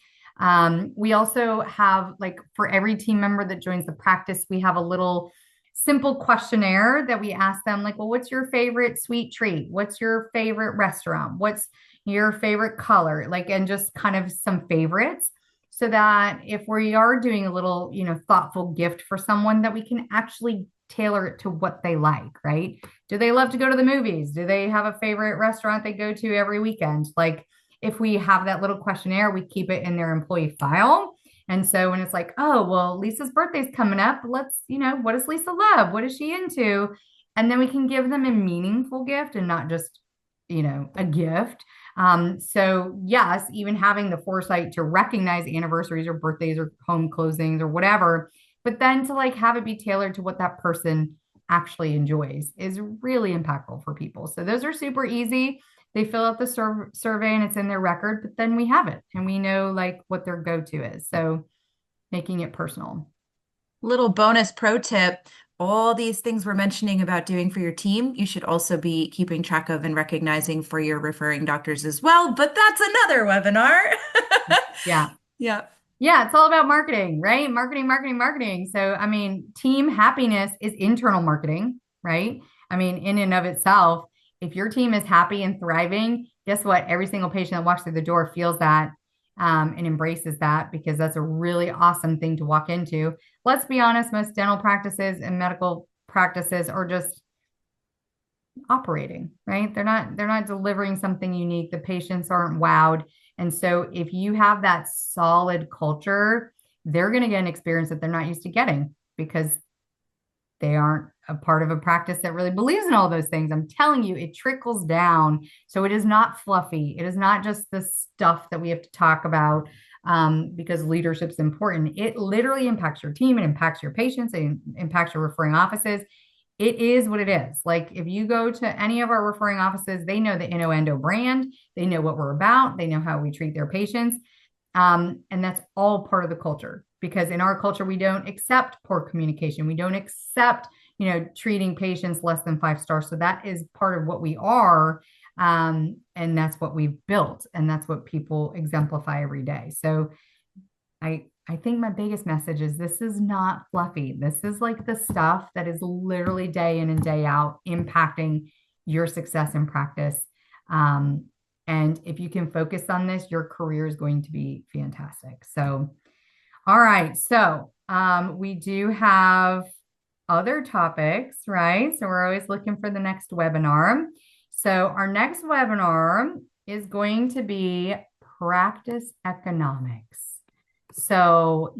We also have, like, for every team member that joins the practice, we have a little simple questionnaire that we ask them, like, well, what's your favorite sweet treat? What's your favorite restaurant? What's your favorite color? Like, and just kind of some favorites, so that if we are doing a little, thoughtful gift for someone, that we can actually tailor it to what they like, right? Do they love to go to the movies? Do they have a favorite restaurant they go to every weekend? Like, if we have that little questionnaire, we keep it in their employee file. And so when it's like, oh, well, Lisa's birthday's coming up, let's, what does Lisa love? What is she into? And then we can give them a meaningful gift and not just, a gift. So yes, even having the foresight to recognize anniversaries or birthdays or home closings or whatever, but then to like have it be tailored to what that person actually enjoys is really impactful for people. So those are super easy. they fill out the survey and it's in their record, but then we have it and we know like what their go-to is. So making it personal. Little bonus pro tip, all these things we're mentioning about doing for your team, you should also be keeping track of and recognizing for your referring doctors as well, but that's another webinar. Yeah. Yeah. Yeah, it's all about marketing, right? Marketing, marketing, marketing. So, I mean, team happiness is internal marketing, right? I mean, in and of itself, if your team is happy and thriving, guess what? Every single patient that walks through the door feels that and embraces that because that's a really awesome thing to walk into. Let's be honest, most dental practices and medical practices are just operating, right? They're not delivering something unique. The patients aren't wowed. And so if you have that solid culture, they're going to get an experience that they're not used to getting because they aren't a part of a practice that really believes in all those things. I'm telling you, it trickles down. So it is not fluffy. It is not just the stuff that we have to talk about because leadership's important. It literally impacts your team, it impacts your patients, it impacts your referring offices. It is what it is. Like if you go to any of our referring offices, they know the Endo brand, they know what we're about, they know how we treat their patients. And that's all part of the culture because in our culture, we don't accept poor communication. We don't accept, treating patients less than 5 stars. So that is part of what we are. And that's what we've built. And that's what people exemplify every day. So I think my biggest message is this is not fluffy. This is like the stuff that is literally day in and day out impacting your success in practice. And if you can focus on this, your career is going to be fantastic. So, all right. So we do have other topics, right? So we're always looking for the next webinar. So our next webinar is going to be practice economics. So,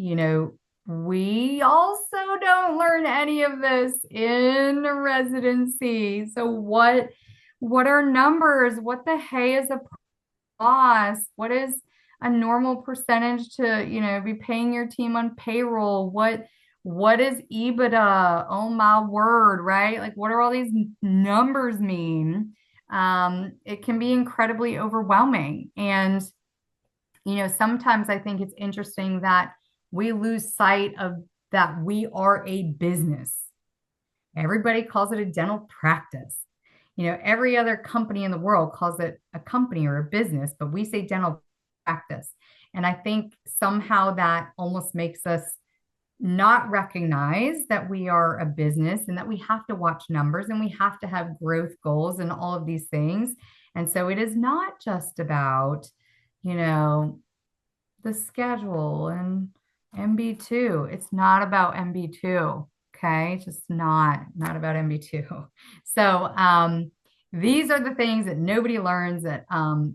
we also don't learn any of this in residency. So what are numbers? What the hey is a cost? What is a normal percentage to, be paying your team on payroll? What is EBITDA? Oh my word, right? Like what do all these numbers mean? It can be incredibly overwhelming. And sometimes I think it's interesting that we lose sight of that we are a business. Everybody calls it a dental practice. Every other company in the world calls it a company or a business, but we say dental practice. And I think somehow that almost makes us not recognize that we are a business and that we have to watch numbers and we have to have growth goals and all of these things. And so it is not just about, the schedule and MB2. It's not about MB2. Okay. It's just not about MB2. So these are the things that nobody learns that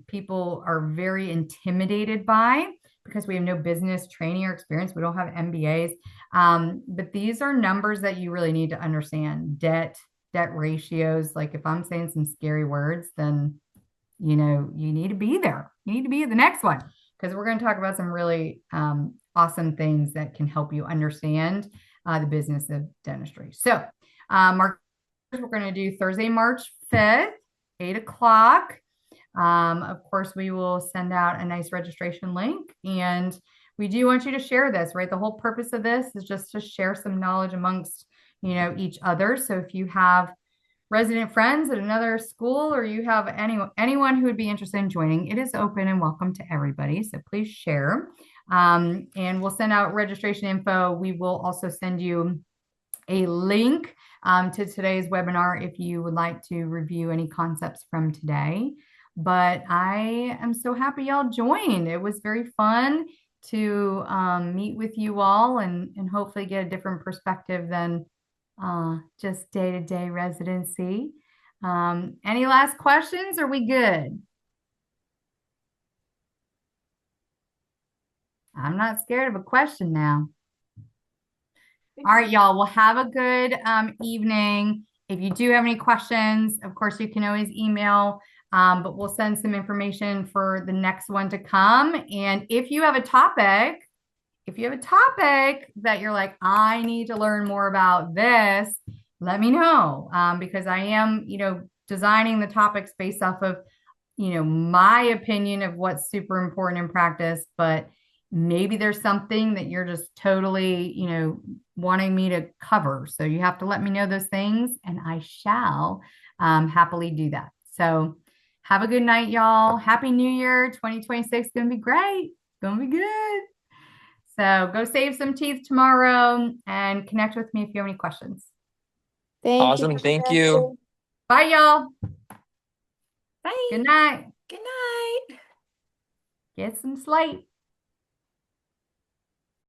people are very intimidated by because we have no business training or experience. We don't have MBAs. But these are numbers that you really need to understand. Debt ratios. Like if I'm saying some scary words, then you need to be there. You need to be at the next one because we're going to talk about some really awesome things that can help you understand the business of dentistry. So, we're going to do Thursday, March 5th, 8 o'clock. Of course, we will send out a nice registration link and we do want you to share this, right? The whole purpose of this is just to share some knowledge amongst, each other. So if you have resident friends at another school or you have anyone who would be interested in joining, it is open and welcome to everybody. So please share. And we'll send out registration info. We will also send you a link to today's webinar if you would like to review any concepts from today. But I am so happy y'all joined. It was very fun to meet with you all and hopefully get a different perspective than just day-to-day residency. Any last questions? Are we good? I'm not scared of a question now. All right, y'all. Well, have a good evening. If you do have any questions, of course, you can always email, but we'll send some information for the next one to come. And if you have a topic that you're like, I need to learn more about this, let me know because I am, designing the topics based off of, my opinion of what's super important in practice, but maybe there's something that you're just totally, wanting me to cover. So you have to let me know those things, and I shall happily do that. So have a good night, y'all. Happy New Year. 2026 is going to be great. Going to be good. So go save some teeth tomorrow and connect with me if you have any questions. Thank you, Awesome. Thank you. Professor. Bye, y'all. Bye. Good night. Good night. Get some sleep.